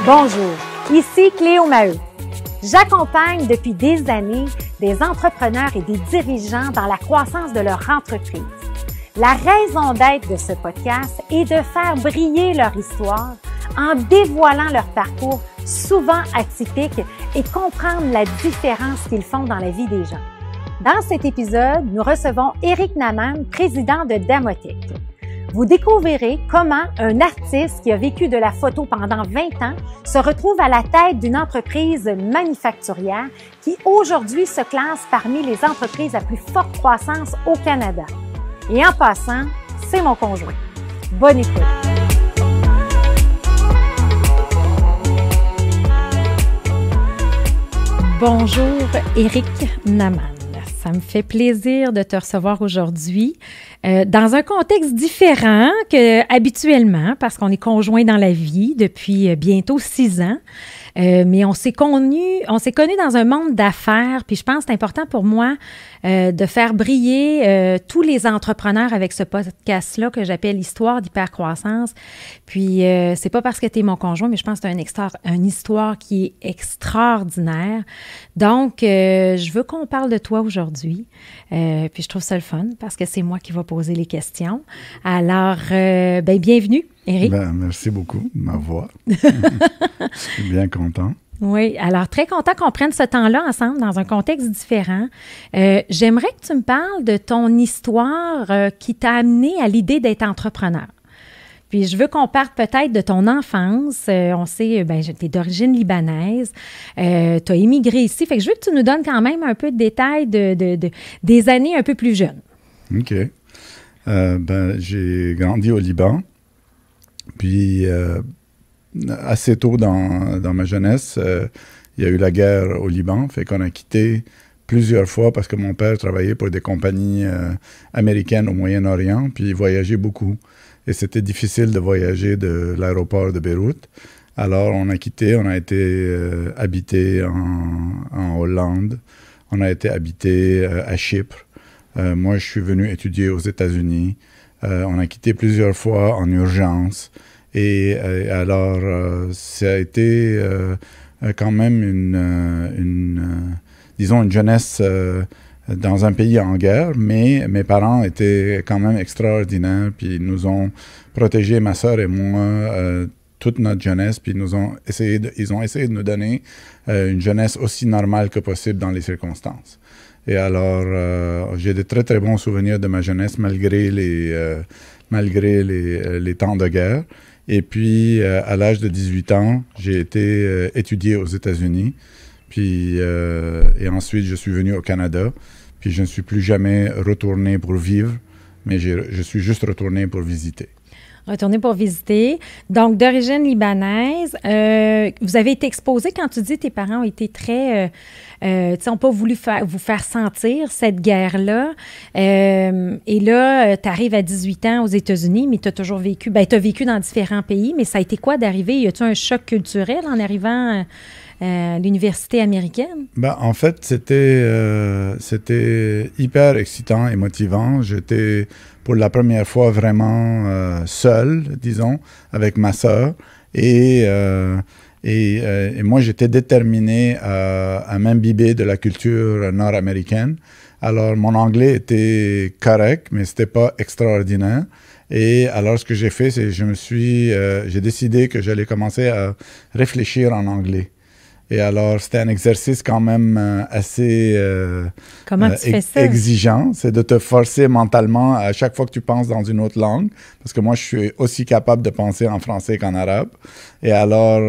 Bonjour, ici Cléo Maheu. J'accompagne depuis des années des entrepreneurs et des dirigeants dans la croissance de leur entreprise. La raison d'être de ce podcast est de faire briller leur histoire en dévoilant leur parcours souvent atypique et comprendre la différence qu'ils font dans la vie des gens. Dans cet épisode, nous recevons Éric Naman, président de Damotech. Vous découvrirez comment un artiste qui a vécu de la photo pendant 20 ans se retrouve à la tête d'une entreprise manufacturière qui aujourd'hui se classe parmi les entreprises à plus forte croissance au Canada. Et en passant, c'est mon conjoint. Bonne écoute! Bonjour, Éric Naman. Ça me fait plaisir de te recevoir aujourd'hui dans un contexte différent qu'habituellement, parce qu'on est conjoints dans la vie depuis bientôt 6 ans. Mais on s'est connus dans un monde d'affaires, puis je pense que c'est important pour moi de faire briller tous les entrepreneurs avec ce podcast-là que j'appelle Histoire d'hypercroissance. Puis c'est pas parce que tu es mon conjoint, mais je pense que c'est une histoire qui est extraordinaire. Donc, je veux qu'on parle de toi aujourd'hui. Puis je trouve ça le fun parce que c'est moi qui va poser les questions. Alors, bienvenue. Éric? Merci beaucoup de m'avoir. Je suis bien content. Oui, alors très content qu'on prenne ce temps-là ensemble dans un contexte différent. J'aimerais que tu me parles de ton histoire qui t'a amené à l'idée d'être entrepreneur. Puis je veux qu'on parte peut-être de ton enfance. On sait, tu es d'origine libanaise. Tu as émigré ici. Fait que je veux que tu nous donnes quand même un peu de détails des années un peu plus jeunes. OK. J'ai grandi au Liban. Puis, assez tôt dans ma jeunesse, il y a eu la guerre au Liban, fait qu'on a quitté plusieurs fois parce que mon père travaillait pour des compagnies américaines au Moyen-Orient, puis il voyageait beaucoup. Et c'était difficile de voyager de l'aéroport de Beyrouth. Alors, on a quitté, on a été habité en Hollande, on a été habité à Chypre. Moi, je suis venu étudier aux États-Unis. On a quitté plusieurs fois en urgence. Et alors, ça a été quand même une jeunesse dans un pays en guerre, mais mes parents étaient quand même extraordinaires, puis ils nous ont protégés, ma sœur et moi, toute notre jeunesse, puis ils ont essayé de nous donner une jeunesse aussi normale que possible dans les circonstances. Et alors, j'ai de très, très bons souvenirs de ma jeunesse malgré les temps de guerre. Et puis, à l'âge de 18 ans, j'ai été étudier aux États-Unis. Puis, et ensuite, je suis venu au Canada. Puis, je ne suis plus jamais retourné pour vivre, mais je suis juste retourné pour visiter. Retourner pour visiter. Donc, d'origine libanaise, vous avez été exposé, quand tu dis tes parents ont été très... n'ont pas voulu vous faire sentir cette guerre-là. Et là, tu arrives à 18 ans aux États-Unis, mais tu as toujours vécu... tu as vécu dans différents pays, mais ça a été quoi d'arriver? Y a-t-il un choc culturel en arrivant à l'université américaine? En fait, c'était hyper excitant et motivant. J'étais... pour la première fois vraiment seul, disons, avec ma sœur. Et moi, j'étais déterminé à m'imbiber de la culture nord-américaine. Alors, mon anglais était correct, mais c'était pas extraordinaire. Et alors, ce que j'ai fait, c'est que j'ai décidé que j'allais commencer à réfléchir en anglais. Et alors, c'était un exercice quand même assez exigeant. C'est de te forcer mentalement à chaque fois que tu penses dans une autre langue. Parce que moi, je suis aussi capable de penser en français qu'en arabe. Et alors,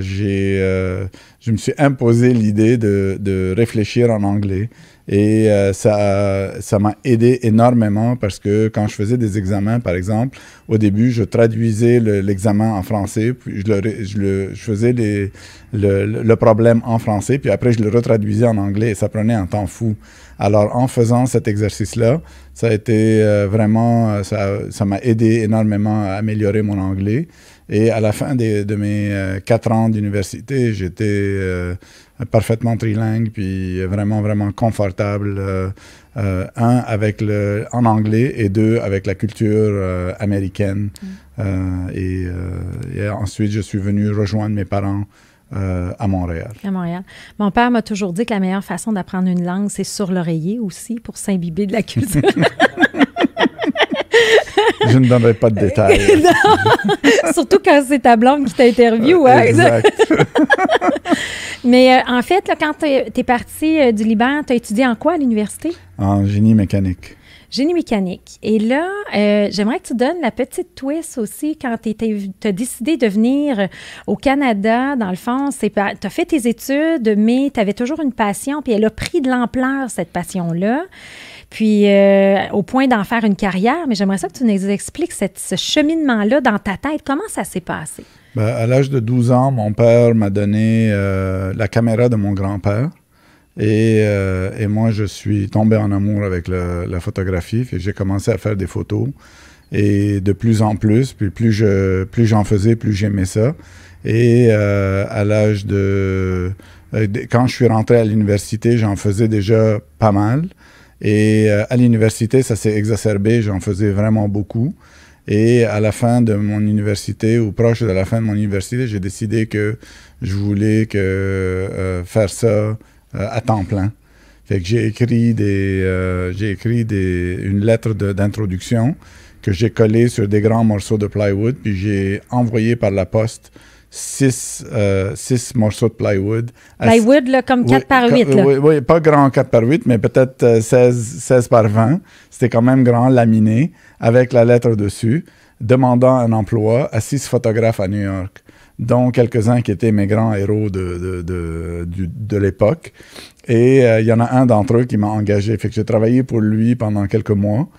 je me suis imposé l'idée de réfléchir en anglais. Et ça m'a aidé énormément parce que quand je faisais des examens, par exemple, au début, je traduisais l'examen en français, puis je faisais le problème en français, puis après je le retraduisais en anglais et ça prenait un temps fou. Alors en faisant cet exercice-là, ça a été vraiment, ça m'a aidé énormément à améliorer mon anglais. Et à la fin de mes 4 ans d'université, j'étais parfaitement trilingue, puis vraiment, vraiment confortable. En anglais et 2, avec la culture américaine. Et ensuite, je suis venu rejoindre mes parents à Montréal. À Montréal. Mon père m'a toujours dit que la meilleure façon d'apprendre une langue, c'est sur l'oreiller aussi, pour s'imbiber de la culture. Je ne donnerai pas de détails. Non, surtout quand c'est ta blonde qui t'interviewe. Hein? Exact. Mais en fait, là, quand tu es parti du Liban, tu as étudié en quoi à l'université? En génie mécanique. Génie mécanique. Et là, j'aimerais que tu donnes la petite twist aussi quand tu as décidé de venir au Canada. Dans le fond, tu as fait tes études, mais tu avais toujours une passion, puis elle a pris de l'ampleur, cette passion-là. Puis, au point d'en faire une carrière, mais j'aimerais ça que tu nous expliques ce cheminement-là dans ta tête. Comment ça s'est passé? Ben, à l'âge de 12 ans, mon père m'a donné la caméra de mon grand-père. Et moi, je suis tombé en amour avec la photographie. J'ai commencé à faire des photos. Et de plus en plus, puis plus j'en faisais, plus j'aimais ça. Et à l'âge quand je suis rentré à l'université, j'en faisais déjà pas mal. Et à l'université, ça s'est exacerbé, j'en faisais vraiment beaucoup. Et à la fin de mon université, ou proche de la fin de mon université, j'ai décidé que je voulais faire ça à temps plein. Fait que j'ai écrit une lettre d'introduction que j'ai collée sur des grands morceaux de plywood, puis j'ai envoyé par la poste 6 morceaux de plywood. Plywood, là, comme 4 par 8. Là. Oui, pas grand 4 par 8, mais peut-être 16 par 20. C'était quand même grand, laminé, avec la lettre dessus, demandant un emploi à 6 photographes à New York, dont quelques-uns qui étaient mes grands héros de l'époque. Et il y en a un d'entre eux qui m'a engagé. Fait que j'ai travaillé pour lui pendant quelques mois.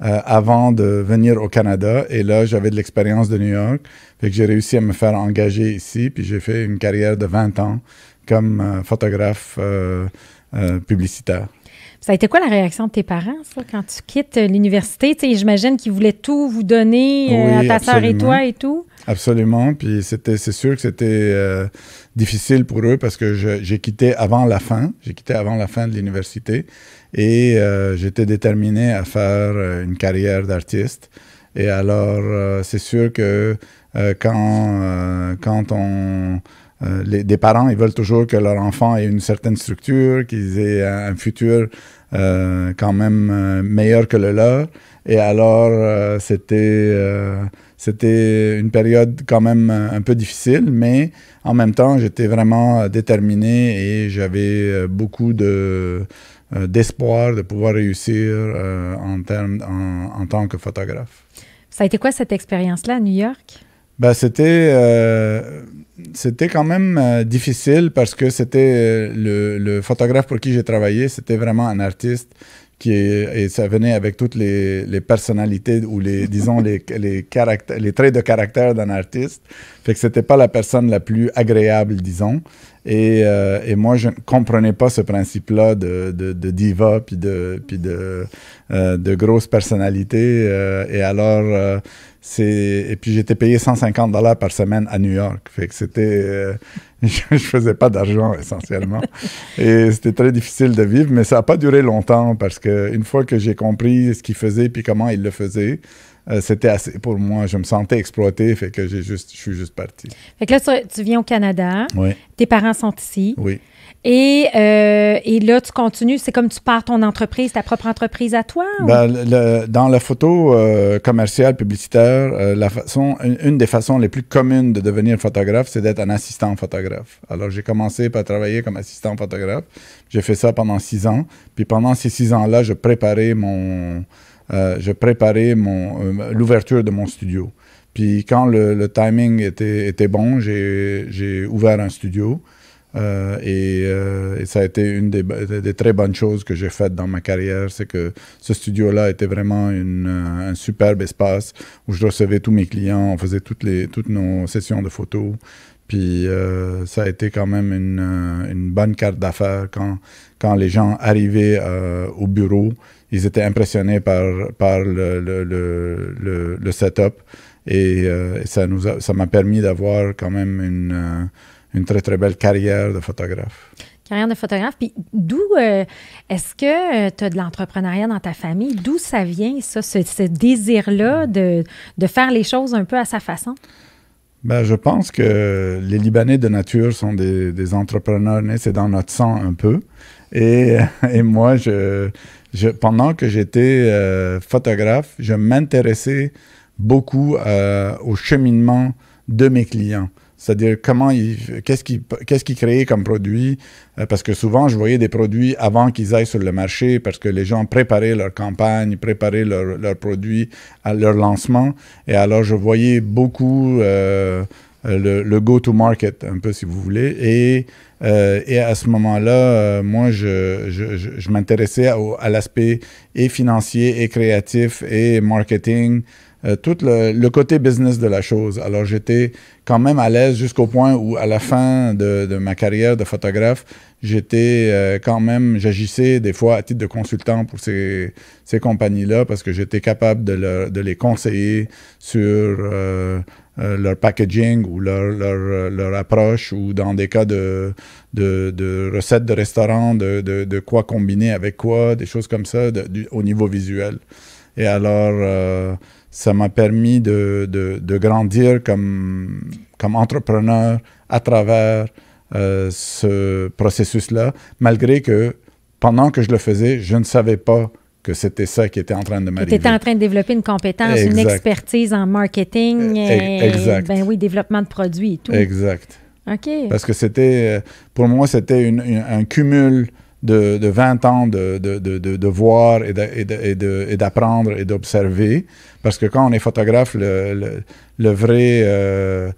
Avant de venir au Canada. Et là, j'avais de l'expérience de New York. Fait que j'ai réussi à me faire engager ici. Puis j'ai fait une carrière de 20 ans comme photographe publicitaire. Ça a été quoi la réaction de tes parents, ça, quand tu quittes l'université? Tu sais, j'imagine qu'ils voulaient tout vous donner à ta sœur et toi et tout. Absolument. Puis c'est sûr que c'était difficile pour eux parce que j'ai quitté avant la fin. J'ai quitté avant la fin de l'université. Et j'étais déterminé à faire une carrière d'artiste. Et alors, c'est sûr que quand des parents, ils veulent toujours que leur enfant ait une certaine structure, qu'ils aient un futur quand même meilleur que le leur. Et alors, c'était une période quand même un peu difficile, mais en même temps, j'étais vraiment déterminé et j'avais beaucoup d'espoir de pouvoir réussir en tant que photographe. Ça a été quoi cette expérience-là à New York? Ben, c'était quand même difficile parce que c'était le photographe pour qui j'ai travaillé, c'était vraiment un artiste et ça venait avec toutes les personnalités ou disons les traits de caractère d'un artiste. Fait que c'était pas la personne la plus agréable, disons. Et moi, je ne comprenais pas ce principe-là de diva puis de grosses personnalités. Et alors, et puis j'étais payé 150 $ par semaine à New York. Fait que c'était... je faisais pas d'argent, essentiellement. Et c'était très difficile de vivre, mais ça n'a pas duré longtemps parce qu'une fois que j'ai compris ce qu'il faisait puis comment il le faisait, c'était assez pour moi. Je me sentais exploité, fait que je suis juste parti. Fait que là, tu viens au Canada. Oui. Tes parents sont ici. Oui. Et là, tu continues, c'est comme tu pars ton entreprise, ta propre entreprise à toi? Ben, dans la photo commerciale, publicitaire, une des façons les plus communes de devenir photographe, c'est d'être un assistant photographe. Alors, j'ai commencé par travailler comme assistant photographe. J'ai fait ça pendant 6 ans. Puis pendant ces 6 ans-là, je préparais l'ouverture de mon studio. Puis quand le timing était bon, j'ai ouvert un studio. Et ça a été une des très bonnes choses que j'ai faites dans ma carrière, c'est que ce studio-là était vraiment un superbe espace où je recevais tous mes clients, on faisait toutes nos sessions de photos, Puis ça a été quand même une bonne carte d'affaires quand les gens arrivaient au bureau. Ils étaient impressionnés par le setup. Et ça m'a permis d'avoir quand même une très, très belle carrière de photographe. Carrière de photographe. Puis d'où est-ce que tu as de l'entrepreneuriat dans ta famille? D'où ça vient, ça, ce désir-là de faire les choses un peu à sa façon? Ben, je pense que les Libanais de nature sont des entrepreneurs nés, c'est dans notre sang un peu. Et moi, pendant que j'étais photographe, je m'intéressais beaucoup au cheminement de mes clients. C'est-à-dire qu'est-ce qu'ils créaient comme produit, parce que souvent, je voyais des produits avant qu'ils aillent sur le marché, parce que les gens préparaient leur campagne, préparaient leurs produits à leur lancement. Et alors, je voyais beaucoup le go-to-market, un peu si vous voulez. Et à ce moment-là, moi, je m'intéressais à l'aspect et financier, et créatif, et marketing, tout le côté business de la chose. Alors, j'étais quand même à l'aise jusqu'au point où, à la fin de ma carrière de photographe, j'agissais des fois à titre de consultant pour ces compagnies-là parce que j'étais capable de les conseiller sur leur packaging ou leur approche ou dans des cas de recettes de restaurant, de quoi combiner avec quoi, des choses comme ça au niveau visuel. Et alors, ça m'a permis de grandir comme entrepreneur à travers ce processus-là, malgré que pendant que je le faisais, je ne savais pas que c'était ça qui était en train de m'arriver. Tu étais en train de développer une compétence, exact. Une expertise en marketing, exact. Ben oui, développement de produits et tout. Exact. OK. Parce que pour moi, c'était un cumul de 20 ans de voir et d'apprendre et d'observer. Parce que quand on est photographe, la vraie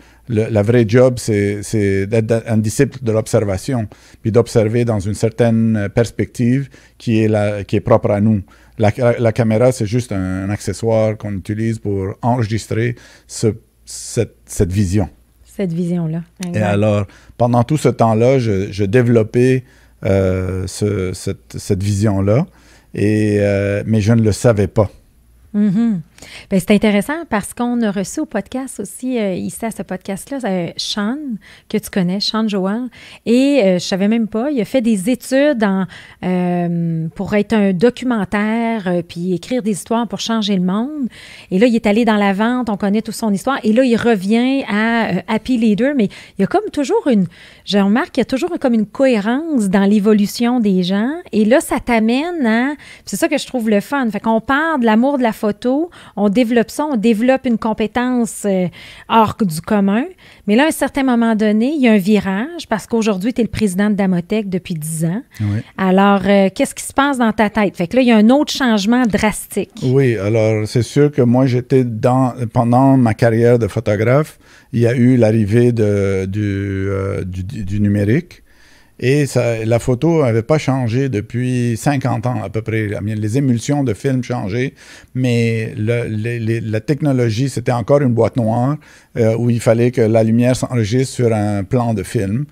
job, c'est d'être un disciple de l'observation, puis d'observer dans une certaine perspective qui est propre à nous. La caméra, c'est juste un accessoire qu'on utilise pour enregistrer cette vision. Cette vision-là. Et alors, pendant tout ce temps-là, je développais cette vision-là, mais je ne le savais pas. Mm-hmm. Bien, c'est intéressant parce qu'on a reçu au podcast aussi, ici à ce podcast-là, Sean, que tu connais, Sean Joel, et je ne savais même pas, il a fait des études pour être un documentaire, puis écrire des histoires pour changer le monde. Et là, il est allé dans la vente, on connaît toute son histoire, et là, il revient à Happy Leader, mais il y a comme toujours je remarque qu'il y a toujours comme une cohérence dans l'évolution des gens, et là, ça t'amène à, c'est ça que je trouve le fun, fait qu'on part de l'amour de la photo, on développe ça, on développe une compétence hors du commun. Mais là, à un certain moment donné, il y a un virage parce qu'aujourd'hui, tu es le président de Damotech depuis 10 ans. Oui. Alors, qu'est-ce qui se passe dans ta tête? Fait que là, il y a un autre changement drastique. Oui, alors c'est sûr que moi, pendant ma carrière de photographe, il y a eu l'arrivée du numérique. Et la photo n'avait pas changé depuis 50 ans à peu près. Les émulsions de films changeaient, mais la technologie, c'était encore une boîte noire où il fallait que la lumière s'enregistre sur un plan de film.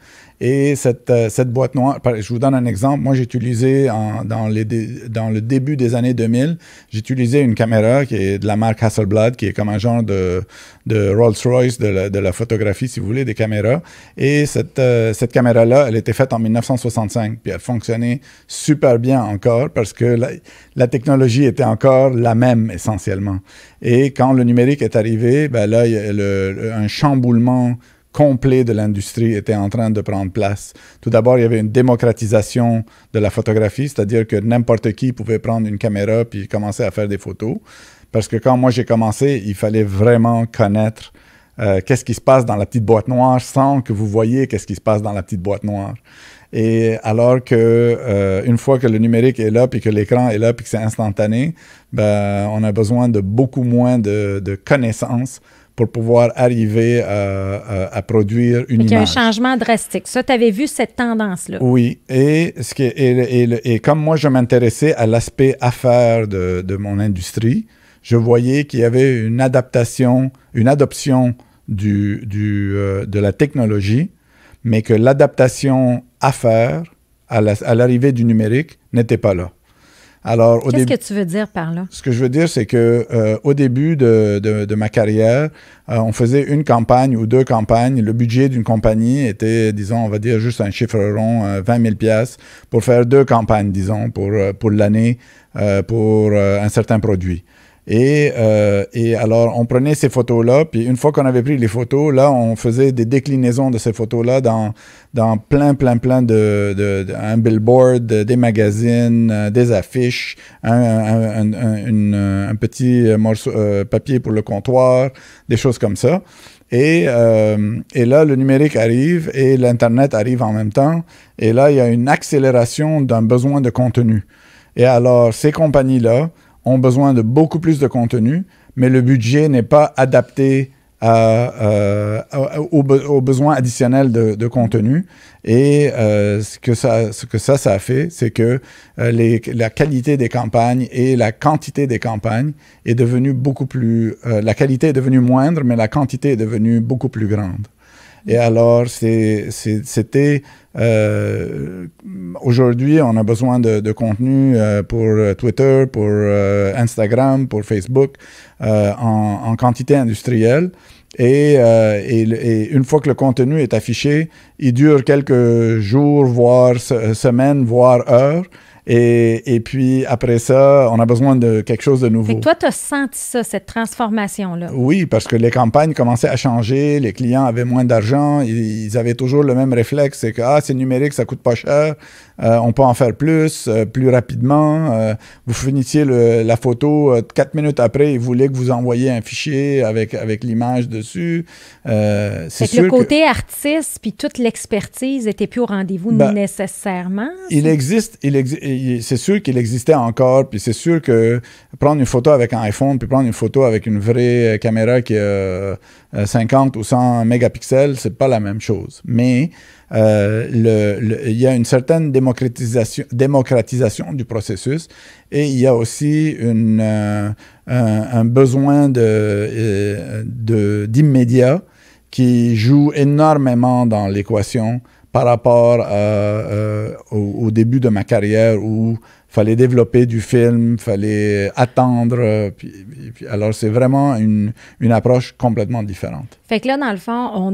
Et cette boîte noire, je vous donne un exemple. Moi, j'utilisais dans le début des années 2000, j'utilisais une caméra qui est de la marque Hasselblad, qui est comme un genre de Rolls-Royce de la photographie, si vous voulez, des caméras. Et cette caméra-là, elle était faite en 1965, puis elle fonctionnait super bien encore parce que la technologie était encore la même essentiellement. Et quand le numérique est arrivé, ben là, il y a un chamboulement complet de l'industrie était en train de prendre place. Tout d'abord, il y avait une démocratisation de la photographie, c'est-à-dire que n'importe qui pouvait prendre une caméra puis commencer à faire des photos. Parce que quand moi j'ai commencé, il fallait vraiment connaître qu'est-ce qui se passe dans la petite boîte noire sans que vous voyez qu'est-ce qui se passe dans la petite boîte noire. Et alors que une fois que le numérique est là, puis que l'écran est là, puis que c'est instantané, ben, on a besoin de beaucoup moins de connaissances pour pouvoir arriver à produire une image. Il y a un changement drastique. Ça, tu avais vu cette tendance-là. Oui. Et comme moi, je m'intéressais à l'aspect affaires de mon industrie, je voyais qu'il y avait une adoption de la technologie, mais que l'adaptation à faire à l'arrivée du numérique n'était pas là. Alors, qu'est-ce que tu veux dire par là? Ce que je veux dire, c'est que au début de ma carrière, on faisait une campagne ou deux campagnes. Le budget d'une compagnie était, disons, on va dire juste un chiffre rond, 20 000 $ pour faire deux campagnes, disons, pour l'année, pour un certain produit. Et alors, on prenait ces photos-là, puis une fois qu'on avait pris les photos, là, on faisait des déclinaisons de ces photos-là dans plein un billboard, des magazines, des affiches, un petit morceau papier pour le comptoir, des choses comme ça. Et là, le numérique arrive et l'Internet arrive en même temps. Et là, il y a une accélération d'un besoin de contenu. Et alors, ces compagnies-là ont besoin de beaucoup plus de contenu, mais le budget n'est pas adapté aux besoins additionnels de contenu. Et ce que ça a fait, c'est que la qualité des campagnes et la quantité des campagnes est devenue beaucoup plus... la qualité est devenue moindre, mais la quantité est devenue beaucoup plus grande. Et alors, c'était... aujourd'hui, on a besoin de contenu pour Twitter, pour Instagram, pour Facebook, en quantité industrielle. Et une fois que le contenu est affiché, il dure quelques jours, voire semaines, voire heures. Et puis, après ça, on a besoin de quelque chose de nouveau. Fait que toi, tu as senti ça, cette transformation-là? Oui, parce que les campagnes commençaient à changer, les clients avaient moins d'argent, ils avaient toujours le même réflexe, c'est que c'est numérique, ça coûte pas cher, on peut en faire plus rapidement. Vous finissiez la photo, 4 minutes après, ils voulaient que vous envoyiez un fichier avec l'image dessus. C'est sûr le côté artiste puis toute l'expertise n'était plus au rendez-vous nécessairement? C'est sûr qu'il existait encore, puis c'est sûr que prendre une photo avec un iPhone, puis prendre une photo avec une vraie caméra qui a 50 ou 100 mégapixels, c'est pas la même chose. Mais il y a une certaine démocratisation du processus et il y a aussi un besoin d'immédiat qui joue énormément dans l'équation par rapport au début de ma carrière où il fallait développer du film, il fallait attendre. Alors, c'est vraiment une approche complètement différente. Fait que là, dans le fond,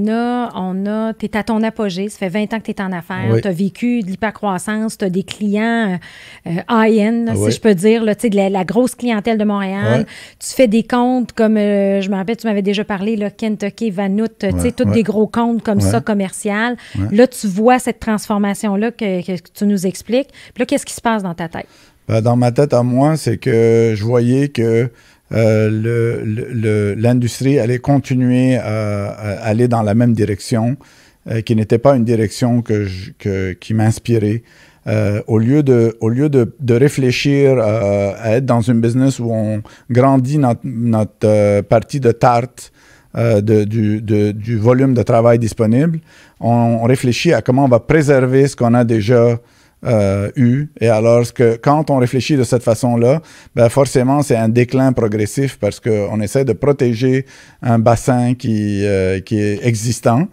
t'es à ton apogée, ça fait 20 ans que tu es en affaires, oui. Tu as vécu de l'hypercroissance, tu as des clients high-end, si je peux dire, là, de la grosse clientèle de Montréal. Tu fais des comptes comme, je me rappelle, tu m'avais déjà parlé, là, Kentucky, Vanout, tous des gros comptes comme ça, commercial. Là, tu vois cette transformation-là que tu nous expliques. Puis là, qu'est-ce qui se passe dans ta tête? Dans ma tête à moi, c'est que je voyais que l'industrie allait continuer à aller dans la même direction, qui n'était pas une direction qui m'inspirait. Au lieu de réfléchir à être dans une business où on grandit notre partie de tarte du volume de travail disponible, on réfléchit à comment on va préserver ce qu'on a déjà Et alors, quand on réfléchit de cette façon-là, forcément, c'est un déclin progressif parce qu'on essaie de protéger un bassin qui est existant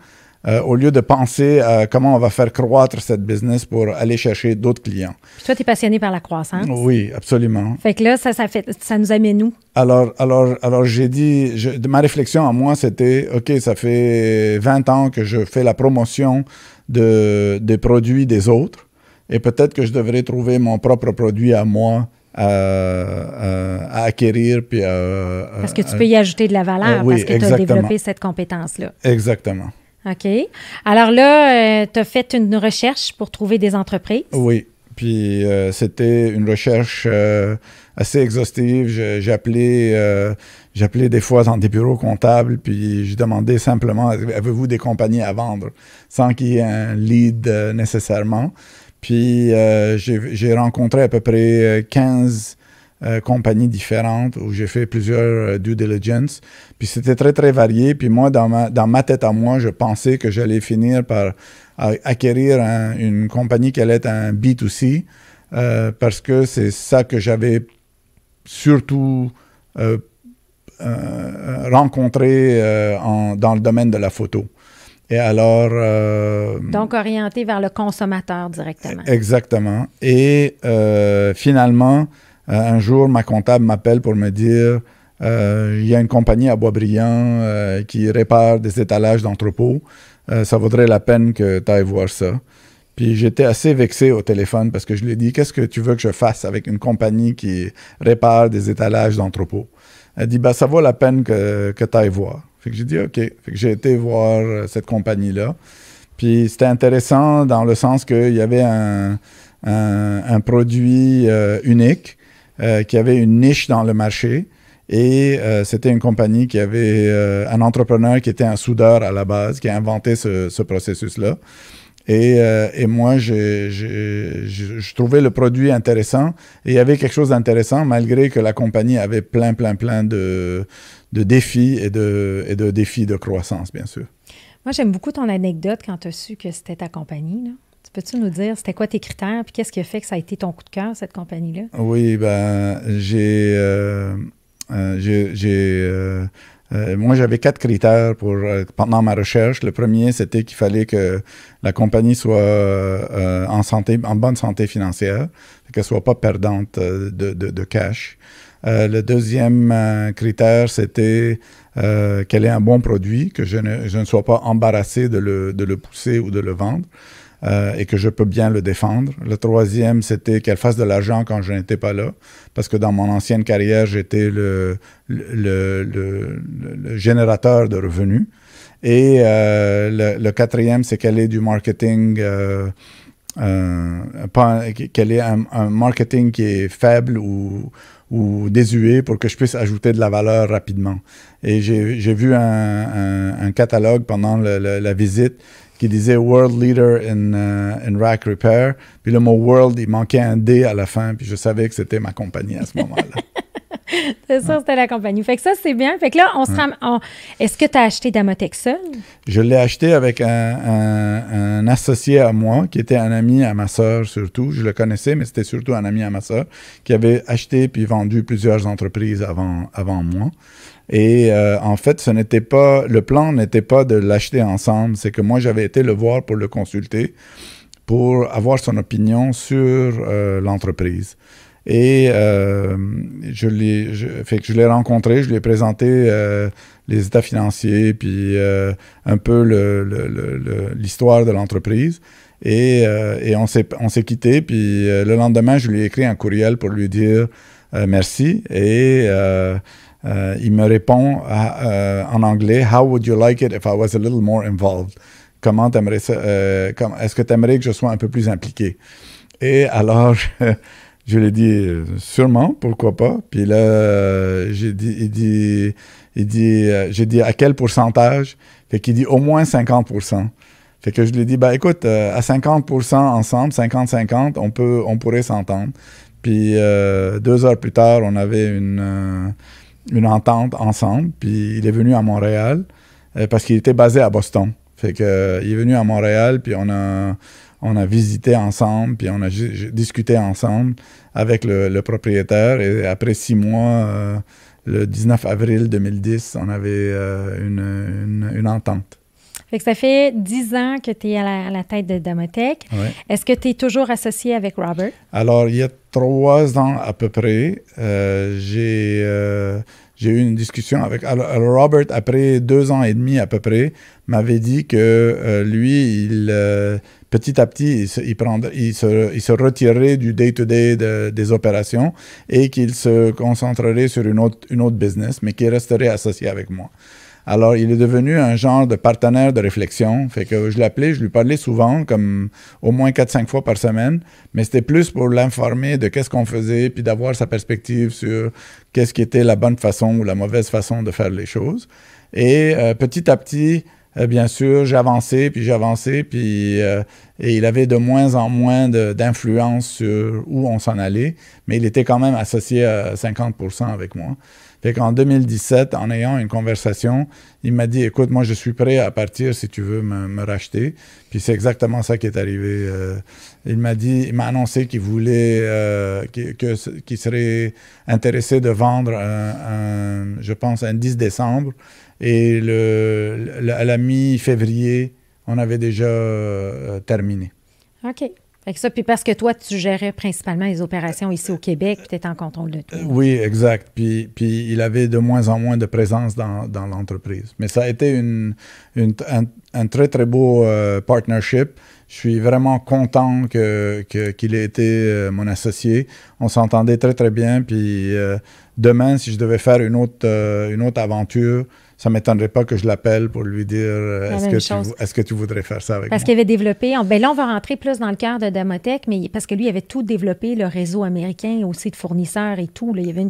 au lieu de penser à comment on va faire croître cette business pour aller chercher d'autres clients. Puis toi, tu es passionné par la croissance. Oui, absolument. Fait que là, ça nous amène où? Alors j'ai dit, ma réflexion à moi, c'était, OK, ça fait 20 ans que je fais la promotion des produits des autres. Et peut-être que je devrais trouver mon propre produit à moi à acquérir. Puis parce que tu peux y ajouter de la valeur parce que tu as développé cette compétence-là. Exactement. OK. Alors là, tu as fait une recherche pour trouver des entreprises. Oui. Puis c'était une recherche assez exhaustive. J'appelais des fois dans des bureaux comptables, puis je demandais simplement, avez-vous des compagnies à vendre, sans qu'il y ait un lead nécessairement. Puis j'ai rencontré à peu près 15 compagnies différentes où j'ai fait plusieurs due diligence. Puis c'était très, très varié. Puis moi, dans ma tête à moi, je pensais que j'allais finir par acquérir une compagnie qui allait être un B2C parce que c'est ça que j'avais surtout rencontré dans le domaine de la photo. Et alors... Donc, orienté vers le consommateur directement. Exactement. Et finalement, un jour, ma comptable m'appelle pour me dire il y a une compagnie à Boisbriand qui répare des étalages d'entrepôt. Ça vaudrait la peine que tu ailles voir ça. Puis j'étais assez vexé au téléphone parce que je lui ai dit « Qu'est-ce que tu veux que je fasse avec une compagnie qui répare des étalages d'entrepôt? » Elle dit « Ça vaut la peine que tu ailles voir. » Fait que j'ai dit « OK. » Fait que j'ai été voir cette compagnie-là. Puis c'était intéressant dans le sens qu'il y avait un produit unique qui avait une niche dans le marché. Et c'était une compagnie qui avait un entrepreneur qui était un soudeur à la base, qui a inventé ce processus-là. Et moi, je trouvais le produit intéressant. Et il y avait quelque chose d'intéressant, malgré que la compagnie avait plein de défis et de défis de croissance, bien sûr. Moi, j'aime beaucoup ton anecdote quand tu as su que c'était ta compagnie, là. Peux-tu nous dire, c'était quoi tes critères, puis qu'est-ce qui a fait que ça a été ton coup de cœur, cette compagnie-là? Oui, moi, j'avais 4 critères pendant ma recherche. Le premier, c'était qu'il fallait que la compagnie soit en bonne santé financière, qu'elle ne soit pas perdante de cash. Le deuxième critère, c'était qu'elle ait un bon produit, que je ne sois pas embarrassé de le pousser ou de le vendre. Et que je peux bien le défendre. Le troisième, c'était qu'elle fasse de l'argent quand je n'étais pas là, parce que dans mon ancienne carrière, j'étais le générateur de revenus. Et le quatrième, c'est qu'elle ait du marketing, qu'elle ait un marketing qui est faible ou désuet pour que je puisse ajouter de la valeur rapidement. Et j'ai vu un catalogue pendant la visite qui disait « World Leader in Rack Repair ». Puis le mot « World », il manquait un « D » à la fin, puis je savais que c'était ma compagnie à ce moment-là. C'est sûr, c'était la compagnie. Fait que ça, c'est bien. Fait que là, est-ce que tu as acheté Damotech seul? Je l'ai acheté avec un associé à moi, qui était un ami à ma sœur surtout. Je le connaissais, mais c'était surtout un ami à ma sœur, qui avait acheté puis vendu plusieurs entreprises avant moi. Et en fait, le plan n'était pas de l'acheter ensemble, c'est que moi, j'avais été le voir pour le consulter, pour avoir son opinion sur l'entreprise. Et je l'ai rencontré, je lui ai présenté les états financiers, puis un peu l'histoire de l'entreprise. Et on s'est quitté, puis le lendemain, je lui ai écrit un courriel pour lui dire merci. Et il me répond en anglais « How would you like it if I was a little more involved? » Comment t'aimerais ça? Est-ce que tu aimerais que je sois un peu plus impliqué? Et alors, je lui ai dit « Sûrement, pourquoi pas? » Puis là, j'ai dit « À quel pourcentage? » Fait qu'il dit « Au moins 50%. » Fait que je lui ai dit « Écoute, à 50% ensemble, 50-50, on pourrait s'entendre. » Puis 2 heures plus tard, on avait une entente ensemble, puis il est venu à Montréal parce qu'il était basé à Boston. Fait que il est venu à Montréal, puis on a visité ensemble, puis on a discuté ensemble avec le propriétaire. Et après 6 mois, le 19 avril 2010, on avait une entente. Fait que ça fait 10 ans que tu es à la tête de Damotech. Ouais. Est-ce que tu es toujours associé avec Robert? Alors, il y a 3 ans à peu près, j'ai eu une discussion avec... Alors, Robert, après 2 ans et demi à peu près, m'avait dit que lui, petit à petit, il se retirerait du day-to-day des opérations et qu'il se concentrerait sur une autre business, mais qu'il resterait associé avec moi. Alors, il est devenu un genre de partenaire de réflexion. Fait que je l'appelais, je lui parlais souvent, comme au moins 4-5 fois par semaine, mais c'était plus pour l'informer de qu'est-ce qu'on faisait, puis d'avoir sa perspective sur qu'est-ce qui était la bonne façon ou la mauvaise façon de faire les choses. Et petit à petit, bien sûr, j'avançais, puis et il avait de moins en moins d'influence sur où on s'en allait, mais il était quand même associé à 50% avec moi. Fait qu'en 2017, en ayant une conversation, il m'a dit, écoute, moi je suis prêt à partir si tu veux me racheter. Puis c'est exactement ça qui est arrivé. Il m'a annoncé qu'il voulait, qu'il serait intéressé de vendre je pense, un 10 décembre. Et à la mi-février, on avait déjà terminé. OK. Fait que ça, puis parce que toi, tu gérais principalement les opérations ici au Québec, puis tu étais en contrôle de tout. Oui, exact. Puis il avait de moins en moins de présence dans l'entreprise. Mais ça a été un très, très beau partnership. Je suis vraiment content qu'il ait été mon associé. On s'entendait très, très bien. Puis demain, si je devais faire une autre aventure, ça ne m'étonnerait pas que je l'appelle pour lui dire est-ce que tu voudrais faire ça avec moi? Parce qu'il avait développé, ben là, on va rentrer plus dans le cœur de Damotech, mais parce que lui, il avait tout développé, le réseau américain, aussi de fournisseurs et tout. Là. Il y avait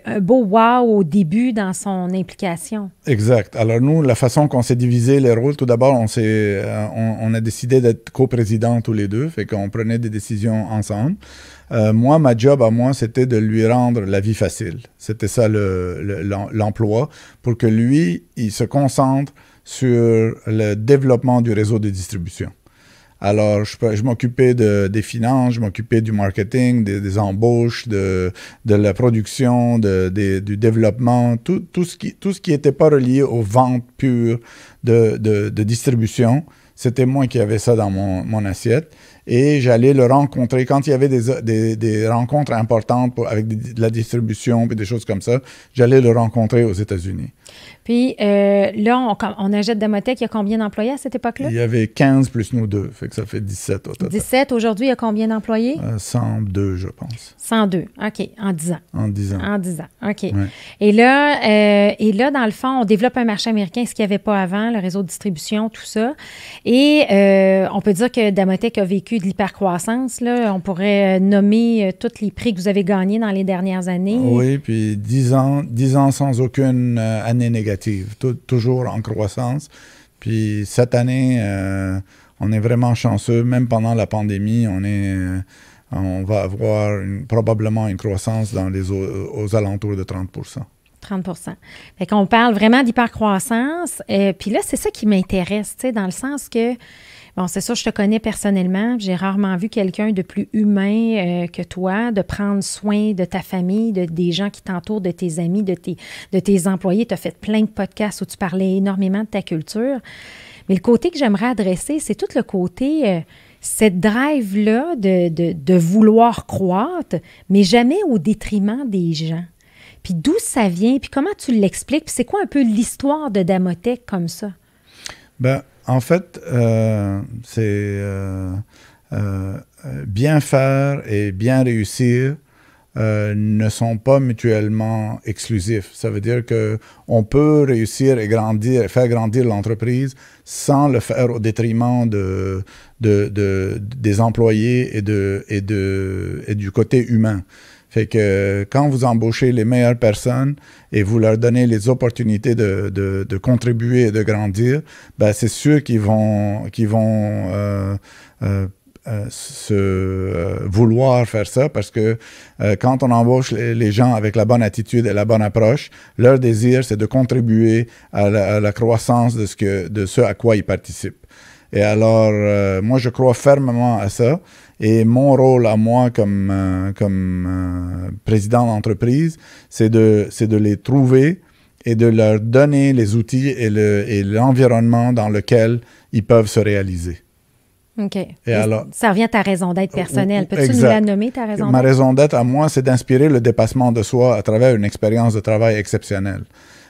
un beau wow au début dans son implication. Exact. Alors nous, la façon qu'on s'est divisé les rôles, tout d'abord, on a décidé d'être coprésidents tous les deux, fait qu'on prenait des décisions ensemble. Moi, ma job à moi, c'était de lui rendre la vie facile. C'était ça l'emploi, pour que lui, il se concentre sur le développement du réseau de distribution. Alors, je m'occupais des finances, je m'occupais du marketing, des embauches, de la production, du développement, tout ce qui n'était pas relié aux ventes pures de distribution. C'était moi qui avais ça dans mon assiette. Et j'allais le rencontrer quand il y avait des rencontres importantes avec de la distribution et des choses comme ça. J'allais le rencontrer aux États-Unis. Puis là, on achète Damotech. Il y a combien d'employés à cette époque-là? Il y avait 15 plus nous deux. Fait que ça fait 17 au total. 17. Aujourd'hui, il y a combien d'employés? 102, je pense. 102. OK. En 10 ans. En 10 ans. En 10 ans. OK. Ouais. Et là, dans le fond, on développe un marché américain, ce qu'il n'y avait pas avant, le réseau de distribution, tout ça. Et on peut dire que Damotech a vécu de l'hypercroissance. Là. On pourrait nommer tous les prix que vous avez gagnés dans les dernières années. Oui, puis 10 ans sans aucune année négative, toujours en croissance. Puis cette année, on est vraiment chanceux. Même pendant la pandémie, on va avoir probablement une croissance aux alentours de 30 30 %. Fait qu'on parle vraiment d'hypercroissance. Puis là, c'est ça qui m'intéresse, tu sais, dans le sens que, bon, c'est sûr, je te connais personnellement. J'ai rarement vu quelqu'un de plus humain que toi, de prendre soin de ta famille, des gens qui t'entourent, de tes amis, de tes employés. Tu as fait plein de podcasts où tu parlais énormément de ta culture. Mais le côté que j'aimerais adresser, c'est tout le côté, cette drive-là de vouloir croître, mais jamais au détriment des gens. Puis d'où ça vient, puis comment tu l'expliques, puis c'est quoi un peu l'histoire de Damotech comme ça? Ben, en fait, c'est bien faire et bien réussir ne sont pas mutuellement exclusifs. Ça veut dire qu'on peut réussir et faire grandir l'entreprise sans le faire au détriment des employés et du côté humain. Fait que quand vous embauchez les meilleures personnes et vous leur donnez les opportunités de contribuer et de grandir, ben c'est sûr qu'ils vont vouloir faire ça parce que quand on embauche les gens avec la bonne attitude et la bonne approche, leur désir, c'est de contribuer à la croissance de ce à quoi ils participent. Et alors, moi, je crois fermement à ça. Et mon rôle à moi comme président d'entreprise, c'est de les trouver et de leur donner les outils et l'environnement dans lequel ils peuvent se réaliser. OK. Et alors, ça revient à ta raison d'être personnelle. Peux-tu nous la nommer, ta raison d'être? Ma raison d'être à moi, c'est d'inspirer le dépassement de soi à travers une expérience de travail exceptionnelle.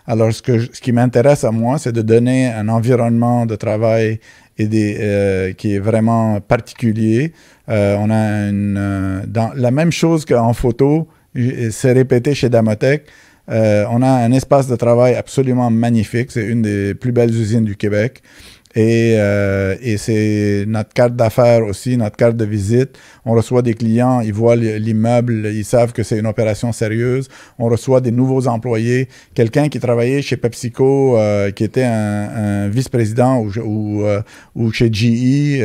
Alors, ce qui m'intéresse à moi, c'est de donner un environnement de travail qui est vraiment particulier. On a dans la même chose qu'en photo, c'est répété chez Damotech. On a un espace de travail absolument magnifique. C'est une des plus belles usines du Québec. Et c'est notre carte d'affaires aussi, notre carte de visite. On reçoit des clients, ils voient l'immeuble, ils savent que c'est une opération sérieuse. On reçoit des nouveaux employés. Quelqu'un qui travaillait chez PepsiCo, qui était un vice-président ou chez GE,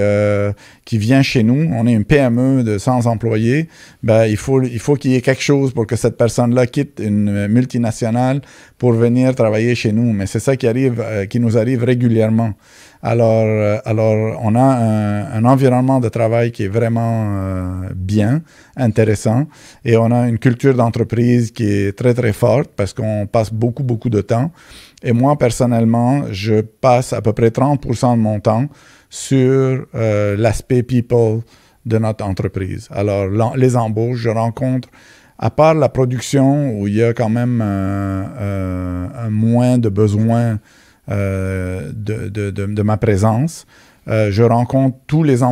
qui vient chez nous. On est une PME de 100 employés. Ben, il faut qu'il y ait quelque chose pour que cette personne-là quitte une multinationale pour venir travailler chez nous. Mais c'est ça qui nous arrive régulièrement. Alors, on a un environnement de travail qui est vraiment bien, intéressant, et on a une culture d'entreprise qui est très, très forte parce qu'on passe beaucoup, beaucoup de temps. Et moi, personnellement, je passe à peu près 30% de mon temps sur l'aspect people de notre entreprise. Alors, les embauches, je rencontre, à part la production où il y a quand même un moins de besoin de ma présence, je rencontre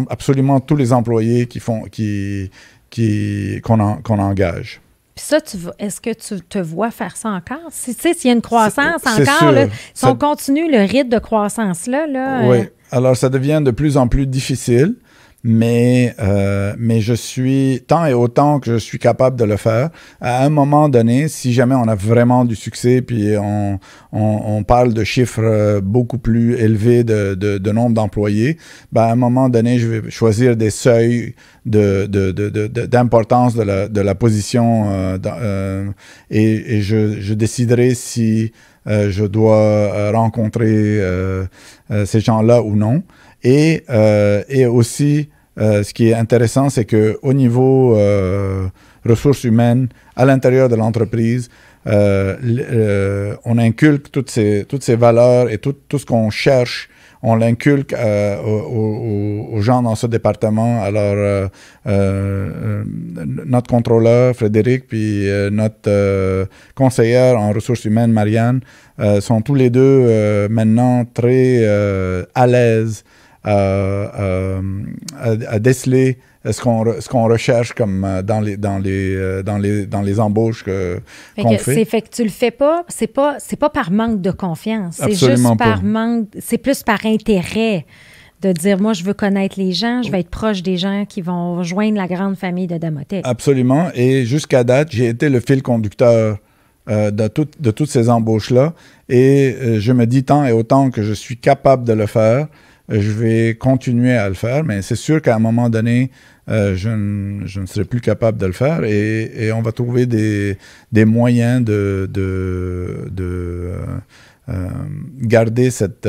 absolument tous les employés qu'on engage. Puis ça, est-ce que tu te vois faire ça encore? S'il y a une croissance encore, là, si on continue le rythme de croissance-là... Oui, alors ça devient de plus en plus difficile. Mais je suis, tant et autant que je suis capable de le faire, à un moment donné, si jamais on a vraiment du succès, puis on parle de chiffres beaucoup plus élevés de nombre d'employés, ben à un moment donné, je vais choisir des seuils d'importance de la position et je déciderai si je dois rencontrer ces gens-là ou non. Et aussi, ce qui est intéressant, c'est qu'au niveau ressources humaines, à l'intérieur de l'entreprise, on inculque toutes ces valeurs et tout ce qu'on cherche, on l'inculque aux gens dans ce département. Alors, notre contrôleur, Frédéric, puis notre conseillère en ressources humaines, Marianne, sont tous les deux maintenant très à l'aise à déceler ce qu'on recherche comme dans les embauches qu'on fait. Fait que tu le fais pas, c'est pas par manque de confiance, c'est Absolument juste par pas. c'est plus par intérêt de dire, moi, je veux connaître les gens, je vais être proche des gens qui vont joindre la grande famille de Demotech. Absolument, et jusqu'à date, j'ai été le fil conducteur de toutes ces embauches-là, et je me dis tant et autant que je suis capable de le faire, je vais continuer à le faire, mais c'est sûr qu'à un moment donné, je ne serai plus capable de le faire et on va trouver des moyens de garder cette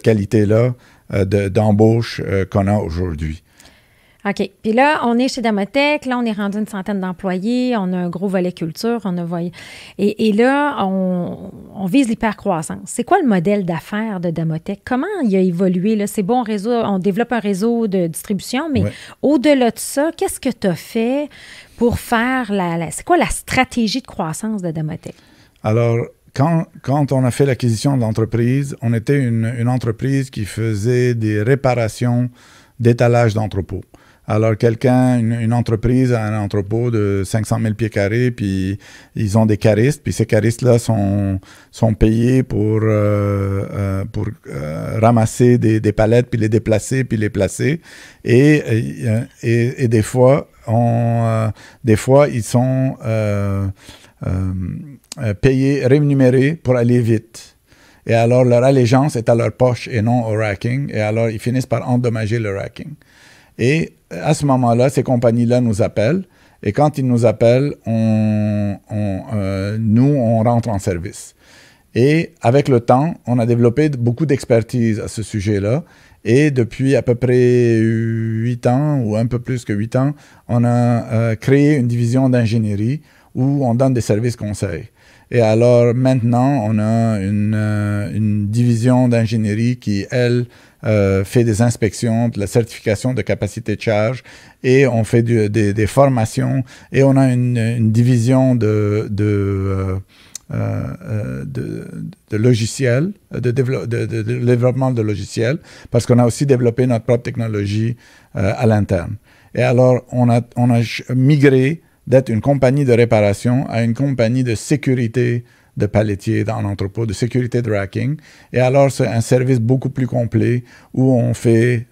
qualité-là d'embauche qu'on a aujourd'hui. OK. Puis là, on est chez Demotech. Là, on est rendu une centaine d'employés. On a un gros volet culture. Et là, on vise l'hypercroissance. C'est quoi le modèle d'affaires de Demotech? Comment il a évolué? Là? C'est bon, on développe un réseau de distribution, mais au-delà de ça, qu'est-ce que tu as fait pour faire c'est quoi la stratégie de croissance de Demotech? Alors, quand on a fait l'acquisition de l'entreprise, on était une entreprise qui faisait des réparations d'étalage d'entrepôts. Alors, une entreprise a un entrepôt de 500 000 pieds carrés, puis ils ont des caristes, puis ces caristes-là sont payés pour ramasser des palettes, puis les déplacer, puis les placer. Et des fois, ils sont payés, rémunérés pour aller vite. Et alors, leur allégeance est à leur poche et non au racking. Et alors, ils finissent par endommager le racking. Et à ce moment-là, ces compagnies-là nous appellent. Et quand ils nous appellent, nous, on rentre en service. Et avec le temps, on a développé beaucoup d'expertise à ce sujet-là. Et depuis à peu près 8 ans, ou un peu plus que 8 ans, on a créé une division d'ingénierie où on donne des services conseils. Et alors maintenant, on a une division d'ingénierie qui, elle, fait des inspections, de la certification de capacité de charge, et on fait des formations, et on a une division de logiciels, de développement de logiciels, parce qu'on a aussi développé notre propre technologie à l'interne. Et alors, on a migré d'être une compagnie de réparation à une compagnie de sécurité de palettiers dans l'entrepôt, de sécurité de racking. Et alors, c'est un service beaucoup plus complet où on fait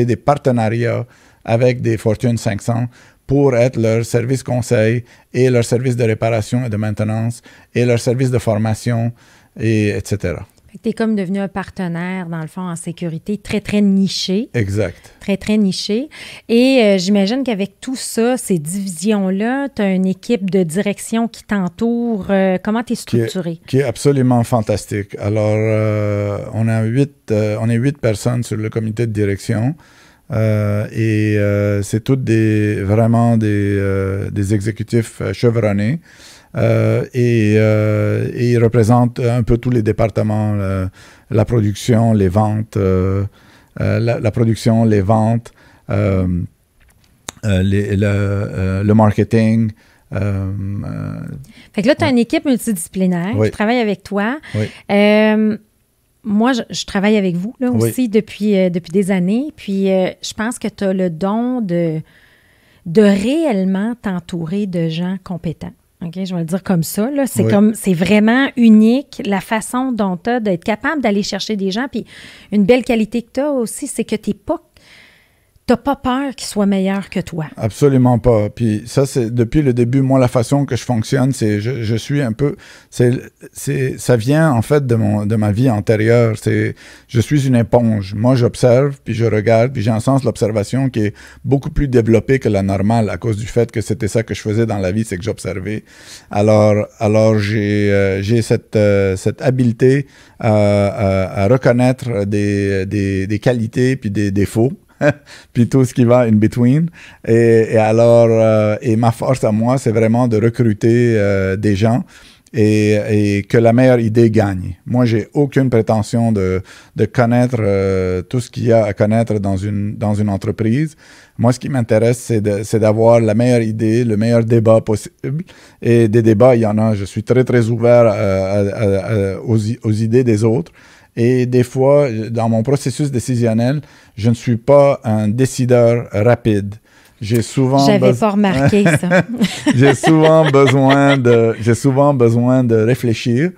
des partenariats avec des Fortune 500 pour être leur service conseil et leur service de réparation et de maintenance et leur service de formation, etc. Tu es comme devenu un partenaire, dans le fond, en sécurité, très, très niché. Exact. Très, très niché. Et j'imagine qu'avec tout ça, ces divisions-là, tu as une équipe de direction qui t'entoure. Comment tu es structuré? Qui est absolument fantastique. Alors, on est 8 personnes sur le comité de direction. C'est toutes vraiment des exécutifs chevronnés. Et ils représentent un peu tous les départements, la production, les ventes, la production, les ventes, le marketing. Fait que là, tu as une équipe multidisciplinaire qui travaille avec toi. Oui. Moi, je travaille avec vous là, aussi depuis des années. Puis, je pense que tu as le don de réellement t'entourer de gens compétents. OK, je vais le dire comme ça. Là. C'est vraiment unique la façon dont tu as d'être capable d'aller chercher des gens. Puis, une belle qualité que tu as aussi, c'est que tu n'as pas peur qu'ils soient meilleurs que toi. Absolument pas. Puis ça, c'est depuis le début, moi, la façon que je fonctionne, c'est je suis un peu... ça vient, en fait, de ma vie antérieure. Je suis une éponge. Moi, j'observe, puis je regarde, puis j'ai un sens de l'observation qui est beaucoup plus développé que la normale à cause du fait que c'était ça que je faisais dans la vie, c'est que j'observais. Alors j'ai cette habileté à reconnaître des qualités puis des défauts. Puis tout ce qui va in between. Et alors, ma force à moi, c'est vraiment de recruter des gens et que la meilleure idée gagne. Moi, j'ai aucune prétention de connaître tout ce qu'il y a à connaître dans une entreprise. Moi, ce qui m'intéresse, c'est d'avoir la meilleure idée, le meilleur débat possible. Et des débats, il y en a. Je suis très, très ouvert aux idées des autres. Et des fois, dans mon processus décisionnel, je ne suis pas un décideur rapide. J'avais pas remarqué ça. J'ai souvent besoin de réfléchir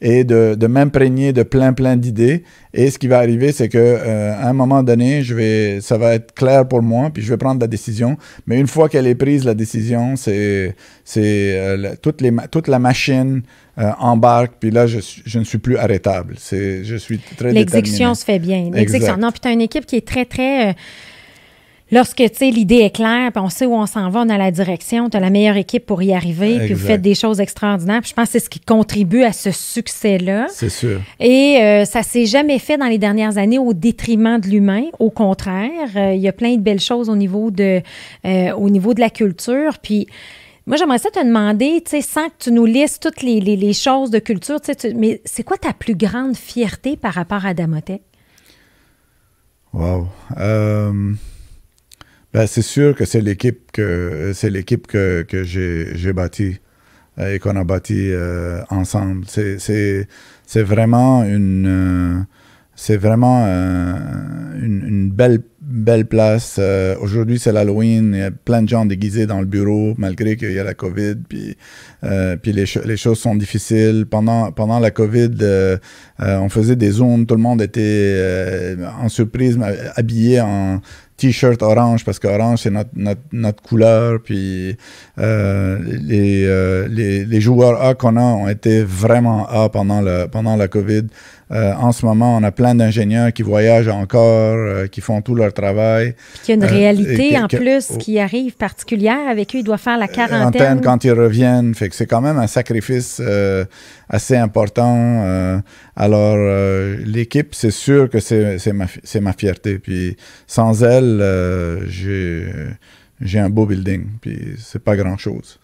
et de m'imprégner de plein d'idées. Et ce qui va arriver, c'est que à un moment donné, ça va être clair pour moi, puis je vais prendre la décision. Mais une fois qu'elle est prise, la décision, toute la machine embarque, puis là, je ne suis plus arrêtable. Je suis très déterminé. L'exécution se fait bien. L'exécution. Non, puis tu as une équipe qui est très, très... Lorsque, tu sais, l'idée est claire, puis on sait où on s'en va, on a la direction, tu as la meilleure équipe pour y arriver, exact. Puis vous faites des choses extraordinaires. Puis je pense que c'est ce qui contribue à ce succès-là. C'est sûr. Et ça s'est jamais fait dans les dernières années au détriment de l'humain. Au contraire, il y a plein de belles choses au niveau de la culture. Puis moi, j'aimerais ça te demander, tu sais, sans que tu nous listes toutes les choses de culture, mais c'est quoi ta plus grande fierté par rapport à Damotech? Wow. Ben, c'est sûr que c'est l'équipe que j'ai bâtie et qu'on a bâtie ensemble. C'est vraiment une belle place. Aujourd'hui, c'est l'Halloween. Il y a plein de gens déguisés dans le bureau, malgré qu'il y a la COVID. Puis les choses sont difficiles. Pendant la COVID, on faisait des zooms. Tout le monde était en surprise, habillé en T-shirt orange, parce que orange, c'est notre couleur. Puis les joueurs A qu'on a ont été vraiment A pendant la COVID. En ce moment, on a plein d'ingénieurs qui voyagent encore, qui font tout leur travail. Puis qu'il y a une réalité en plus qui arrive particulière avec eux. Ils doivent faire la quarantaine. Quand ils reviennent. Fait que c'est quand même un sacrifice assez important. Alors, l'équipe, c'est sûr que c'est ma fierté. Puis sans elle, j'ai un beau building, puis c'est pas grand-chose.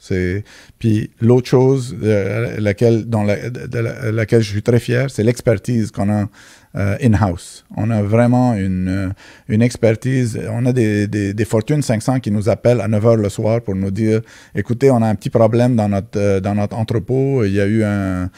Puis l'autre chose de laquelle je suis très fier, c'est l'expertise qu'on a in-house. On a vraiment une expertise. On a des Fortune 500 qui nous appellent à 9 h le soir pour nous dire, écoutez, on a un petit problème dans notre entrepôt, il y a eu un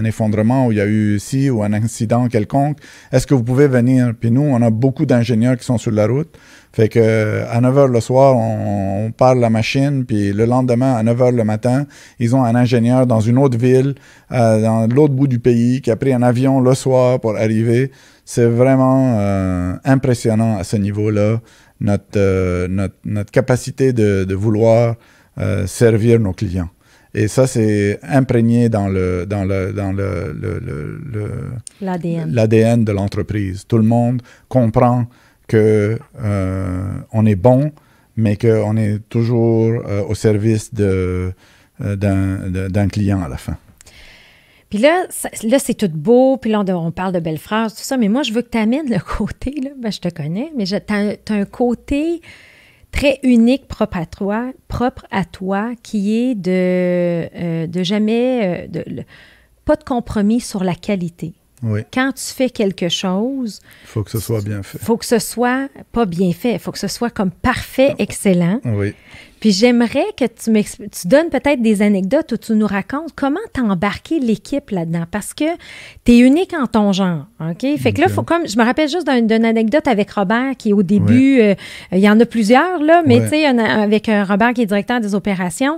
effondrement, ou il y a eu ici, ou un incident quelconque. Est-ce que vous pouvez venir? Puis nous, on a beaucoup d'ingénieurs qui sont sur la route. Fait que à 9 h le soir, on parle la machine, puis le lendemain, à 9 h le matin, ils ont un ingénieur dans une autre ville, dans l'autre bout du pays, qui a pris un avion le soir pour arriver. C'est vraiment impressionnant à ce niveau-là, notre capacité de vouloir servir nos clients. Et ça, c'est imprégné dans l'ADN de l'entreprise. Tout le monde comprend qu'on est bon, mais qu'on est toujours au service d'un client à la fin. Puis là, c'est tout beau, puis là, on parle de belles phrases, tout ça, mais moi, je veux que tu amènes le côté, là, ben, je te connais, mais tu as un côté très unique, propre à toi, qui est de jamais, pas de compromis sur la qualité. Oui. Quand tu fais quelque chose... Il faut que ce soit bien fait. Il faut que ce soit pas bien fait. Il faut que ce soit comme parfait, excellent. Oui. Puis j'aimerais que tu donnes peut-être des anecdotes où tu nous racontes comment t'as embarqué l'équipe là-dedans. Parce que tu es unique en ton genre. OK? Fait que là, faut comme. Je me rappelle juste d'une anecdote avec Robert qui, au début, il y en a plusieurs, là, mais tu sais, avec Robert qui est directeur des opérations.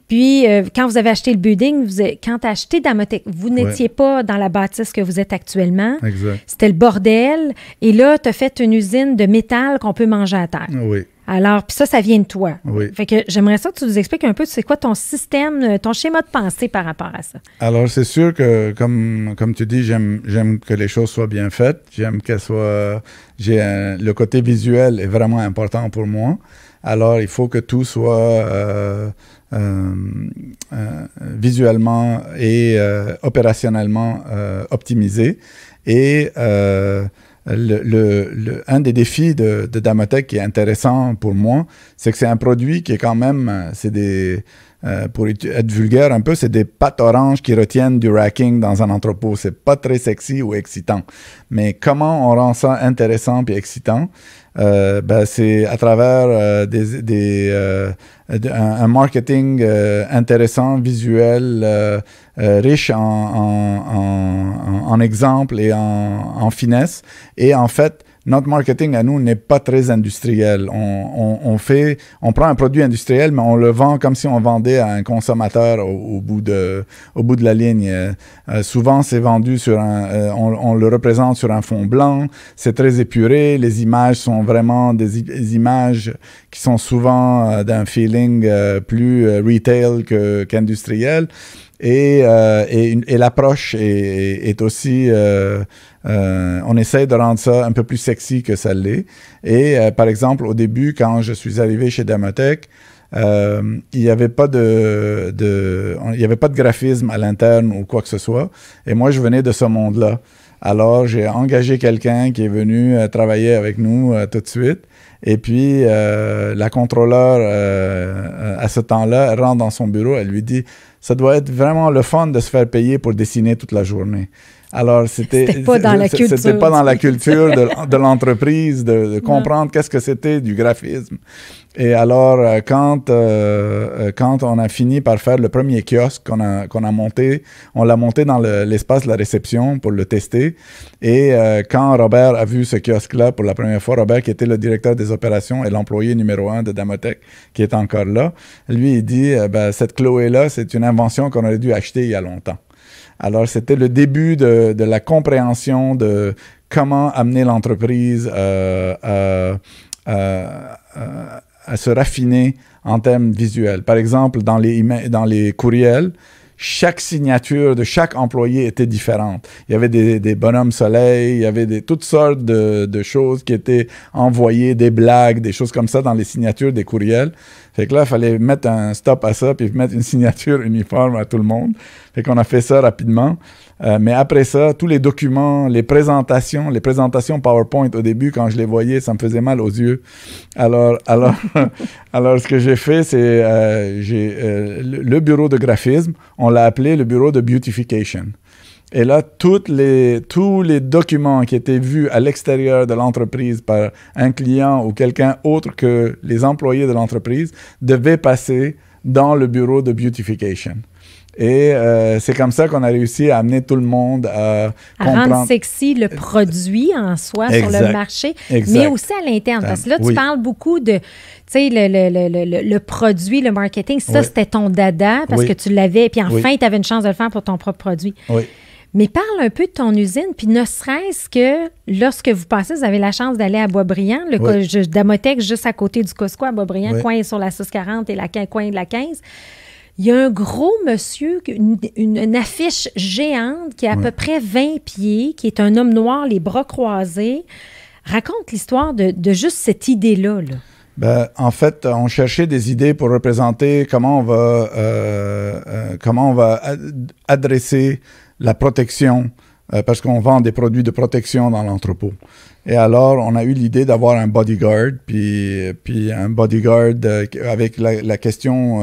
Puis quand vous avez acheté le building, quand tu as acheté Damotech, vous n'étiez pas dans la bâtisse que vous êtes actuellement. Exact. C'était le bordel. Et là, tu as fait une usine de métal qu'on peut manger à terre. Oui. Alors, puis ça vient de toi. Oui. Fait que j'aimerais ça que tu nous expliques un peu, c'est quoi ton système, ton schéma de pensée par rapport à ça. Alors, c'est sûr que, comme tu dis, j'aime que les choses soient bien faites. J'aime qu'elles soient... le côté visuel est vraiment important pour moi. Alors, il faut que tout soit visuellement et opérationnellement optimisé. Et... un des défis de Damotech qui est intéressant pour moi, c'est que c'est un produit qui est quand même, pour être vulgaire un peu, c'est des pâtes oranges qui retiennent du racking dans un entrepôt. C'est pas très sexy ou excitant. Mais comment on rend ça intéressant et excitant? C'est à travers un marketing intéressant, visuel, riche en exemples et en finesse. Et en fait, notre marketing à nous n'est pas très industriel. On prend un produit industriel, mais on le vend comme si on vendait à un consommateur au bout de la ligne. Souvent, c'est vendu on le représente sur un fond blanc. C'est très épuré. Les images sont vraiment des images qui sont souvent d'un feeling plus retail qu'industriel. Et l'approche est aussi... on essaie de rendre ça un peu plus sexy que ça l'est. Et par exemple, au début, quand je suis arrivé chez Damotech, il n'y avait pas de graphisme à l'interne ou quoi que ce soit. Et moi, je venais de ce monde-là. Alors, j'ai engagé quelqu'un qui est venu travailler avec nous tout de suite. Et puis, la contrôleur, à ce temps-là, elle rentre dans son bureau, elle lui dit « Ça doit être vraiment le fun de se faire payer pour dessiner toute la journée. » Alors, c'était pas dans la culture. C'était pas dans la culture de l'entreprise de comprendre qu'est-ce que c'était du graphisme. Et alors, quand on a fini par faire le premier kiosque qu'on a monté, on l'a monté dans l'espace de la réception pour le tester. Et quand Robert a vu ce kiosque-là pour la première fois, Robert, qui était le directeur des opérations et l'employé numéro 1 de Damotech, qui est encore là, lui, il dit cette Chloé-là, c'est une invention qu'on aurait dû acheter il y a longtemps. Alors, c'était le début de la compréhension de comment amener l'entreprise à se raffiner en termes visuels. Par exemple, dans les courriels, chaque signature de chaque employé était différente. Il y avait des bonhommes soleil, il y avait toutes sortes de choses qui étaient envoyées, des blagues, des choses comme ça dans les signatures des courriels. Fait que là, il fallait mettre un stop à ça puis mettre une signature uniforme à tout le monde. Fait qu'on a fait ça rapidement. Mais après ça, tous les documents, les présentations PowerPoint au début, quand je les voyais, ça me faisait mal aux yeux. Alors, ce que j'ai fait, c'est le bureau de graphisme, on l'a appelé le bureau de beautification. Et là, tous les documents qui étaient vus à l'extérieur de l'entreprise par un client ou quelqu'un autre que les employés de l'entreprise devaient passer dans le bureau de beautification. Et c'est comme ça qu'on a réussi à amener tout le monde à comprendre. Rendre sexy le produit en soi sur le marché, mais aussi à l'interne. Parce que là, tu parles beaucoup de, tu sais, le produit, le marketing. Ça, c'était ton dada parce que tu l'avais. Puis enfin, tu avais une chance de le faire pour ton propre produit. Oui. Mais parle un peu de ton usine, puis ne serait-ce que lorsque vous passez, vous avez la chance d'aller à Boisbriand, Damotex, juste à côté du Costco à Boisbriand, coin sur la 640 et coin de la 15. Il y a un gros monsieur, une affiche géante qui a à peu près 20 pieds, qui est un homme noir, les bras croisés. Raconte l'histoire de juste cette idée-là. Là. Ben, en fait, on cherchait des idées pour représenter comment on va adresser la protection, parce qu'on vend des produits de protection dans l'entrepôt. Et alors, on a eu l'idée d'avoir un bodyguard, puis un bodyguard avec la question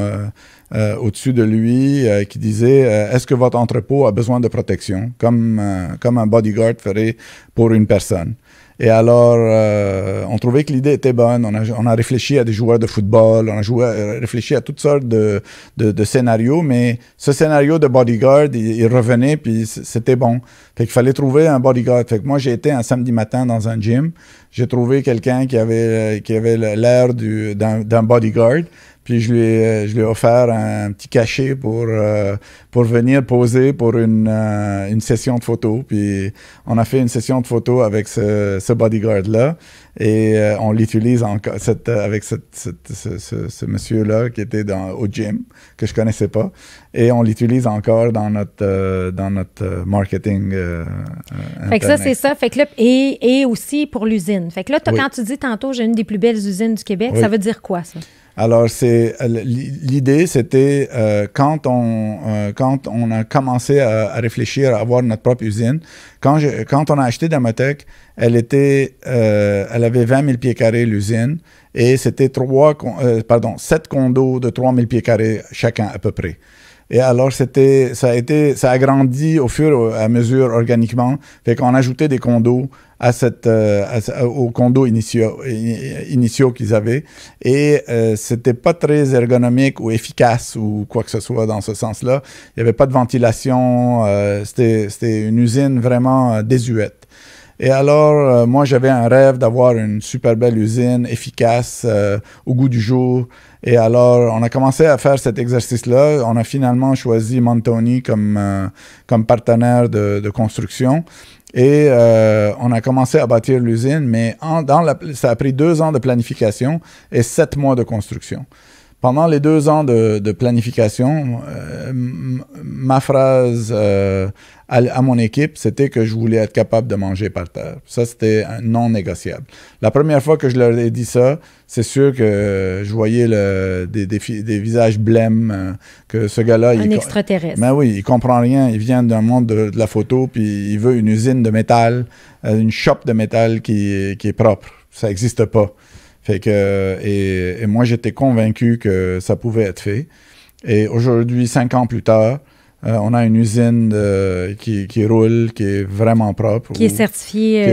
au-dessus de lui qui disait est-ce que votre entrepôt a besoin de protection, comme un bodyguard ferait pour une personne. Et alors, on trouvait que l'idée était bonne. On a réfléchi à des joueurs de football, on a réfléchi à toutes sortes de scénarios, mais ce scénario de bodyguard, il revenait, puis c'était bon. Fait qu'il fallait trouver un bodyguard. Fait que moi, j'ai été un samedi matin dans un gym. J'ai trouvé quelqu'un qui avait l'air d'un bodyguard. Puis je lui ai offert un petit cachet pour venir poser pour une session de photos. Puis on a fait une session de photos avec ce bodyguard-là. Et on l'utilise encore avec ce monsieur-là qui était au gym, que je connaissais pas. Et on l'utilise encore dans notre marketing Fait que ça, c'est ça. Fait que là, et aussi pour l'usine. Fait que là, quand tu dis tantôt, j'ai une des plus belles usines du Québec, ça veut dire quoi, ça? Alors, l'idée, c'était quand on a commencé à réfléchir à avoir notre propre usine, quand on a acheté Damotex, elle avait 20 000 pieds carrés l'usine, et c'était 7 condos de 3 000 pieds carrés chacun à peu près. Et alors, ça a grandi au fur et à mesure organiquement. Fait qu'on ajoutait des condos aux condos initiaux qu'ils avaient. Et c'était pas très ergonomique ou efficace ou quoi que ce soit dans ce sens-là. Il n'y avait pas de ventilation. C'était une usine vraiment désuète. Et alors, moi, j'avais un rêve d'avoir une super belle usine, efficace, au goût du jour. Et alors, on a commencé à faire cet exercice-là. On a finalement choisi Montoni comme partenaire de construction. Et on a commencé à bâtir l'usine, mais ça a pris 2 ans de planification et 7 mois de construction. Pendant les 2 ans de planification, ma phrase à mon équipe, c'était que je voulais être capable de manger par terre. Ça, c'était non négociable. La première fois que je leur ai dit ça, c'est sûr que je voyais des visages blêmes, que ce gars-là... Un extraterrestre. Ben oui, il comprend rien. Il vient d'un monde de la photo, puis il veut une usine de métal, une shop de métal qui est propre. Ça n'existe pas. Fait que, et moi, j'étais convaincu que ça pouvait être fait. Et aujourd'hui, 5 ans plus tard, on a une usine qui roule, qui est vraiment propre. Qui est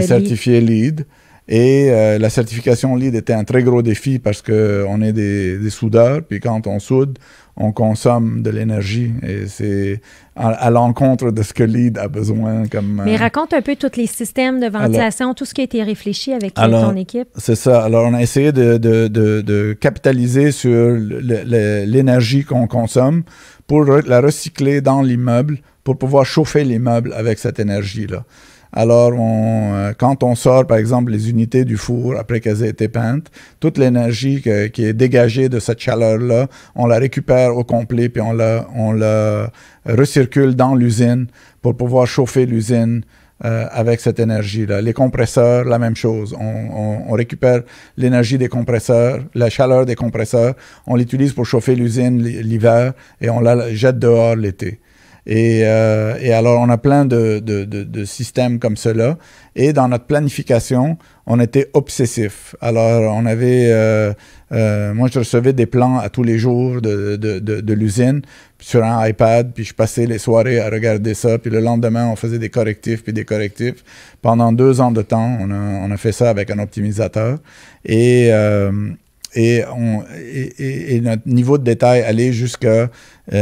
certifiée LEED. Et la certification LEED était un très gros défi parce qu'on est des soudeurs, puis quand on soude, on consomme de l'énergie. Et c'est à l'encontre de ce que LEED a besoin. Mais raconte un peu tous les systèmes de ventilation, tout ce qui a été réfléchi avec ton équipe. C'est ça. Alors, on a essayé de capitaliser sur l'énergie qu'on consomme pour la recycler dans l'immeuble, pour pouvoir chauffer l'immeuble avec cette énergie-là. Alors, quand on sort, par exemple, les unités du four après qu'elles aient été peintes, toute l'énergie qui est dégagée de cette chaleur-là, on la récupère au complet, puis on la recircule dans l'usine pour pouvoir chauffer l'usine avec cette énergie-là. Les compresseurs, la même chose. On récupère l'énergie des compresseurs, la chaleur des compresseurs, on l'utilise pour chauffer l'usine l'hiver et on la jette dehors l'été. Et alors, on a plein de systèmes comme cela. Et dans notre planification, on était obsessif. Alors, on avait... moi, je recevais des plans à tous les jours de l'usine sur un iPad, puis je passais les soirées à regarder ça. Puis le lendemain, on faisait des correctifs, puis des correctifs. Pendant 2 ans de temps, on a fait ça avec un optimisateur. Et notre niveau de détail allait jusqu'à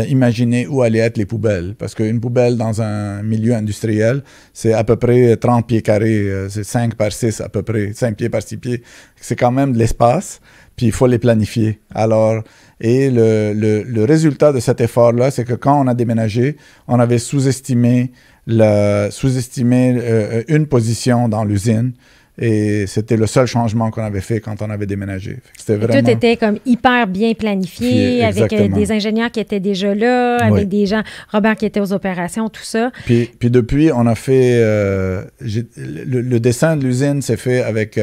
imaginer où allaient être les poubelles. Parce qu'une poubelle dans un milieu industriel, c'est à peu près 30 pieds carrés. C'est 5 par 6 à peu près, 5 pieds par 6 pieds. C'est quand même de l'espace, puis il faut les planifier. Alors, et le résultat de cet effort-là, c'est que quand on a déménagé, on avait sous-estimé une position dans l'usine. Et c'était le seul changement qu'on avait fait quand on avait déménagé. C'était vraiment... Tout était comme hyper bien planifié, avec des ingénieurs qui étaient déjà là, avec des gens, Robert qui était aux opérations, tout ça. Puis depuis, on a fait... le dessin de l'usine s'est fait avec,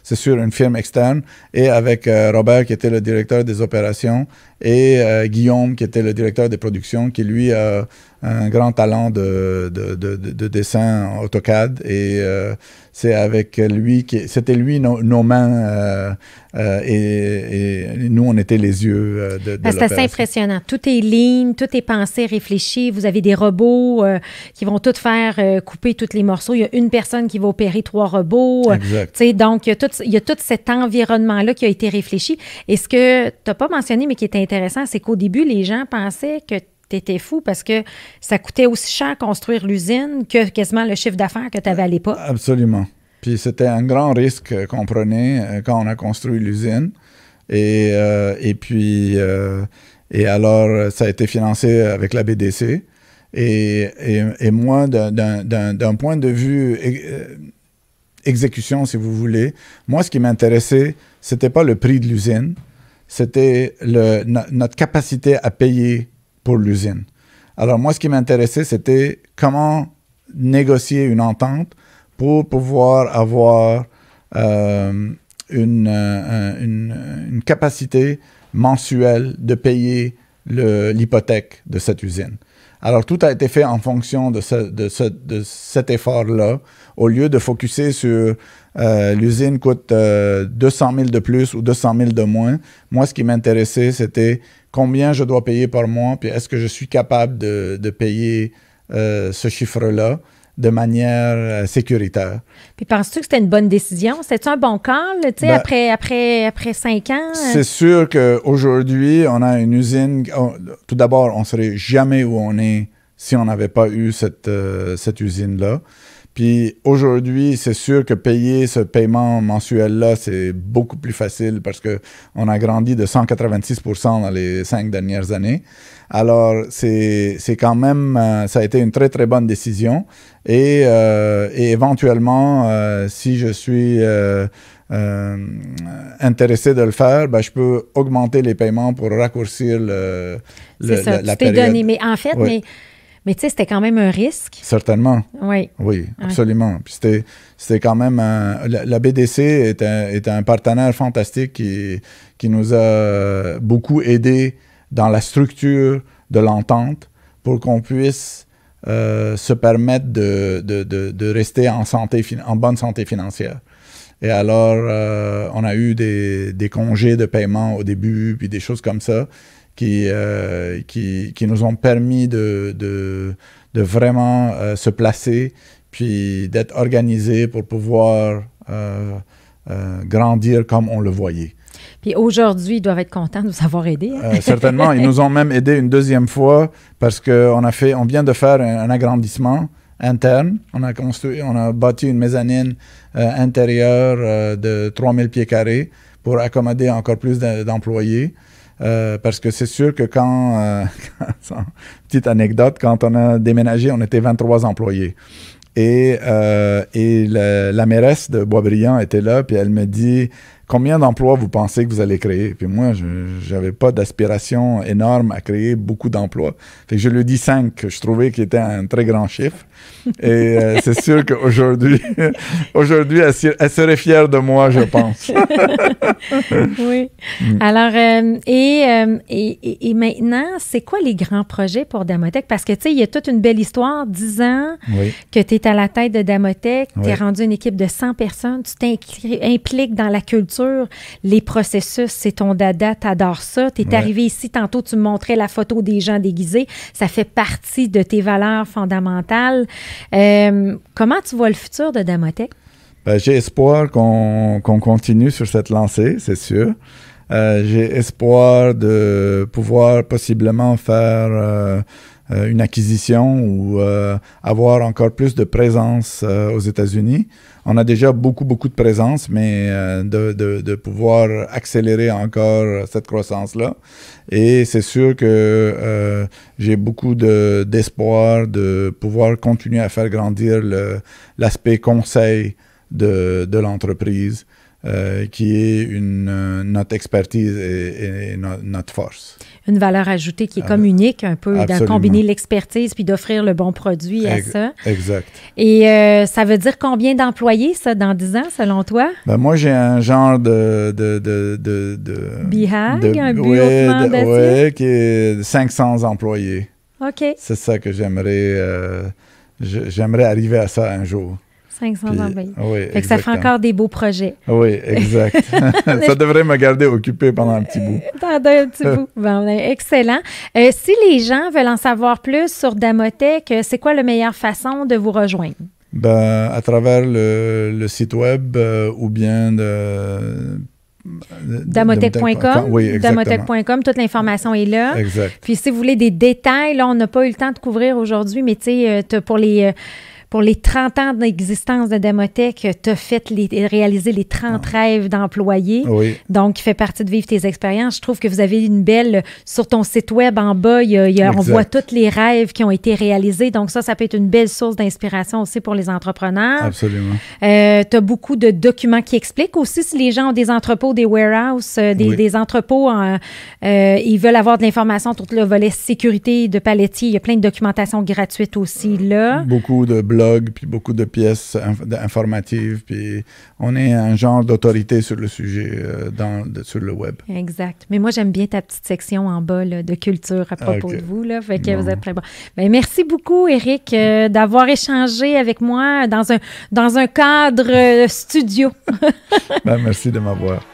c'est sûr, une firme externe, et avec Robert qui était le directeur des opérations, et Guillaume qui était le directeur des productions, qui lui a un grand talent de dessin AutoCAD, et c'est avec lui, c'était lui nos mains, et nous, on était les yeux de l'opération. C'est assez impressionnant. Tout est lean, tout est pensé, réfléchi. Vous avez des robots qui vont tout faire couper tous les morceaux. Il y a une personne qui va opérer 3 robots. Exact. Donc, il y a tout cet environnement-là qui a été réfléchi. Et ce que tu n'as pas mentionné, mais qui est intéressant, c'est qu'au début, les gens pensaient que t'étais fou parce que ça coûtait aussi cher construire l'usine que quasiment le chiffre d'affaires que tu avais à l'époque. Absolument. Puis c'était un grand risque qu'on prenait quand on a construit l'usine. Et alors, ça a été financé avec la BDC. Et moi, d'un point de vue exécution, si vous voulez, moi, ce qui m'intéressait, c'était pas le prix de l'usine, c'était notre capacité à payer pour l'usine. Alors moi, ce qui m'intéressait, c'était comment négocier une entente pour pouvoir avoir une capacité mensuelle de payer l'hypothèque de cette usine. Alors, tout a été fait en fonction de cet effort-là, au lieu de focusser sur l'usine coûte 200 000 de plus ou 200 000 de moins. Moi, ce qui m'intéressait, c'était combien je dois payer par mois, puis est-ce que je suis capable de payer ce chiffre-là de manière sécuritaire. Puis penses-tu que c'était une bonne décision? C'était-tu un bon call, tu sais, après 5 ans? C'est sûr qu'aujourd'hui, on a une usine... tout d'abord, on ne serait jamais où on est si on n'avait pas eu cette usine-là. Puis aujourd'hui, c'est sûr que payer ce paiement mensuel-là, c'est beaucoup plus facile parce qu'on a grandi de 186% dans les 5 dernières années. Alors, c'est quand même, ça a été une très, très bonne décision. Et éventuellement, si je suis intéressé de le faire, ben, je peux augmenter les paiements pour raccourcir la période. Donné, mais en fait, oui. Mais tu sais, c'était quand même un risque. Certainement. Oui. Oui, absolument. Puis c'était quand même la BDC est un partenaire fantastique qui nous a beaucoup aidé dans la structure de l'entente pour qu'on puisse se permettre de rester en bonne santé financière. Et alors, on a eu des congés de paiement au début, puis des choses comme ça, qui nous ont permis de vraiment se placer, puis d'être organisés pour pouvoir grandir comme on le voyait. Puis aujourd'hui, ils doivent être contents de nous avoir aidés. Hein? Certainement, ils nous ont même aidés une deuxième fois parce qu'on vient de faire un agrandissement interne. On a bâti une mezzanine intérieure de 3000 pieds carrés pour accommoder encore plus d'employés. Parce que c'est sûr que petite anecdote, quand on a déménagé, on était 23 employés. Et la mairesse de Boisbriand était là, puis elle me dit combien d'emplois vous pensez que vous allez créer? Puis moi, je n'avais pas d'aspiration énorme à créer beaucoup d'emplois. Fait que je lui dis 5, que je trouvais qu'il était un très grand chiffre. Et c'est sûr qu'aujourd'hui, elle serait fière de moi, je pense. Oui. Alors, et maintenant, c'est quoi les grands projets pour Damotech? Parce que, tu sais, il y a toute une belle histoire, 10 ans que tu es à la tête de Damotech, tu es rendu une équipe de 100 personnes, tu t'impliques dans la culture, les processus, c'est ton dada, tu adores ça. Tu es arrivé ici, tantôt, tu me montrais la photo des gens déguisés, ça fait partie de tes valeurs fondamentales. Comment tu vois le futur de Damotech? Ben, j'ai espoir qu'on continue sur cette lancée, c'est sûr. J'ai espoir de pouvoir possiblement faire une acquisition ou avoir encore plus de présence aux États-Unis. On a déjà beaucoup de présence, mais de pouvoir accélérer encore cette croissance-là. Et c'est sûr que j'ai beaucoup d'espoir de pouvoir continuer à faire grandir l'aspect conseil de l'entreprise, qui est notre expertise et notre force. Une valeur ajoutée qui est comme unique, un peu, de combiner l'expertise puis d'offrir le bon produit à ça. Exact. Et ça veut dire combien d'employés, ça, dans 10 ans, selon toi? Ben moi, j'ai un genre de BHAG, un bureau d'acier? Oui, qui est 500 employés. OK. C'est ça que j'aimerais arriver à ça un jour. 500 employés. Oui, fait que ça fait encore des beaux projets. Oui, exact. Ça devrait me garder occupé pendant un petit bout. Pendant un petit bout. Bon, excellent. Si les gens veulent en savoir plus sur Damotech, c'est quoi la meilleure façon de vous rejoindre? Ben, à travers le site web ou bien Damotech.com. Oui, exactement. Damotech.com, toute l'information est là. Exact. Puis si vous voulez des détails, là, on n'a pas eu le temps de couvrir aujourd'hui, mais tu sais, pour les 30 ans d'existence de Damotech, tu as réalisé les 30 rêves d'employés. Oui. Donc, il fait partie de vivre tes expériences. Je trouve que vous avez une belle... Sur ton site web, en bas, on voit tous les rêves qui ont été réalisés. Donc, ça peut être une belle source d'inspiration aussi pour les entrepreneurs. Absolument. Tu as beaucoup de documents qui expliquent aussi si les gens ont des entrepôts, des warehouses, des entrepôts, ils veulent avoir de l'information sur le volet sécurité de palettier. Il y a plein de documentation gratuite aussi là. Beaucoup de blogs, puis beaucoup de pièces informatives, puis on est un genre d'autorité sur le sujet sur le web. Exact. Mais moi, j'aime bien ta petite section en bas là, de culture à propos de vous. Là, fait que vous êtes très bon. Ben, merci beaucoup, Éric, d'avoir échangé avec moi dans un cadre studio. Ben, merci de m'avoir.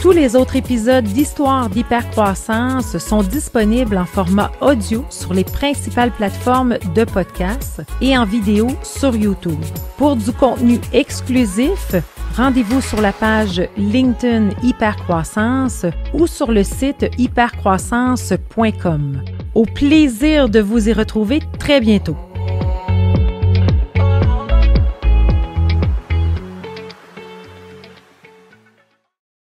Tous les autres épisodes d'Histoire d'hypercroissance sont disponibles en format audio sur les principales plateformes de podcast et en vidéo sur YouTube. Pour du contenu exclusif, rendez-vous sur la page LinkedIn Hypercroissance ou sur le site hypercroissance.com. Au plaisir de vous y retrouver très bientôt.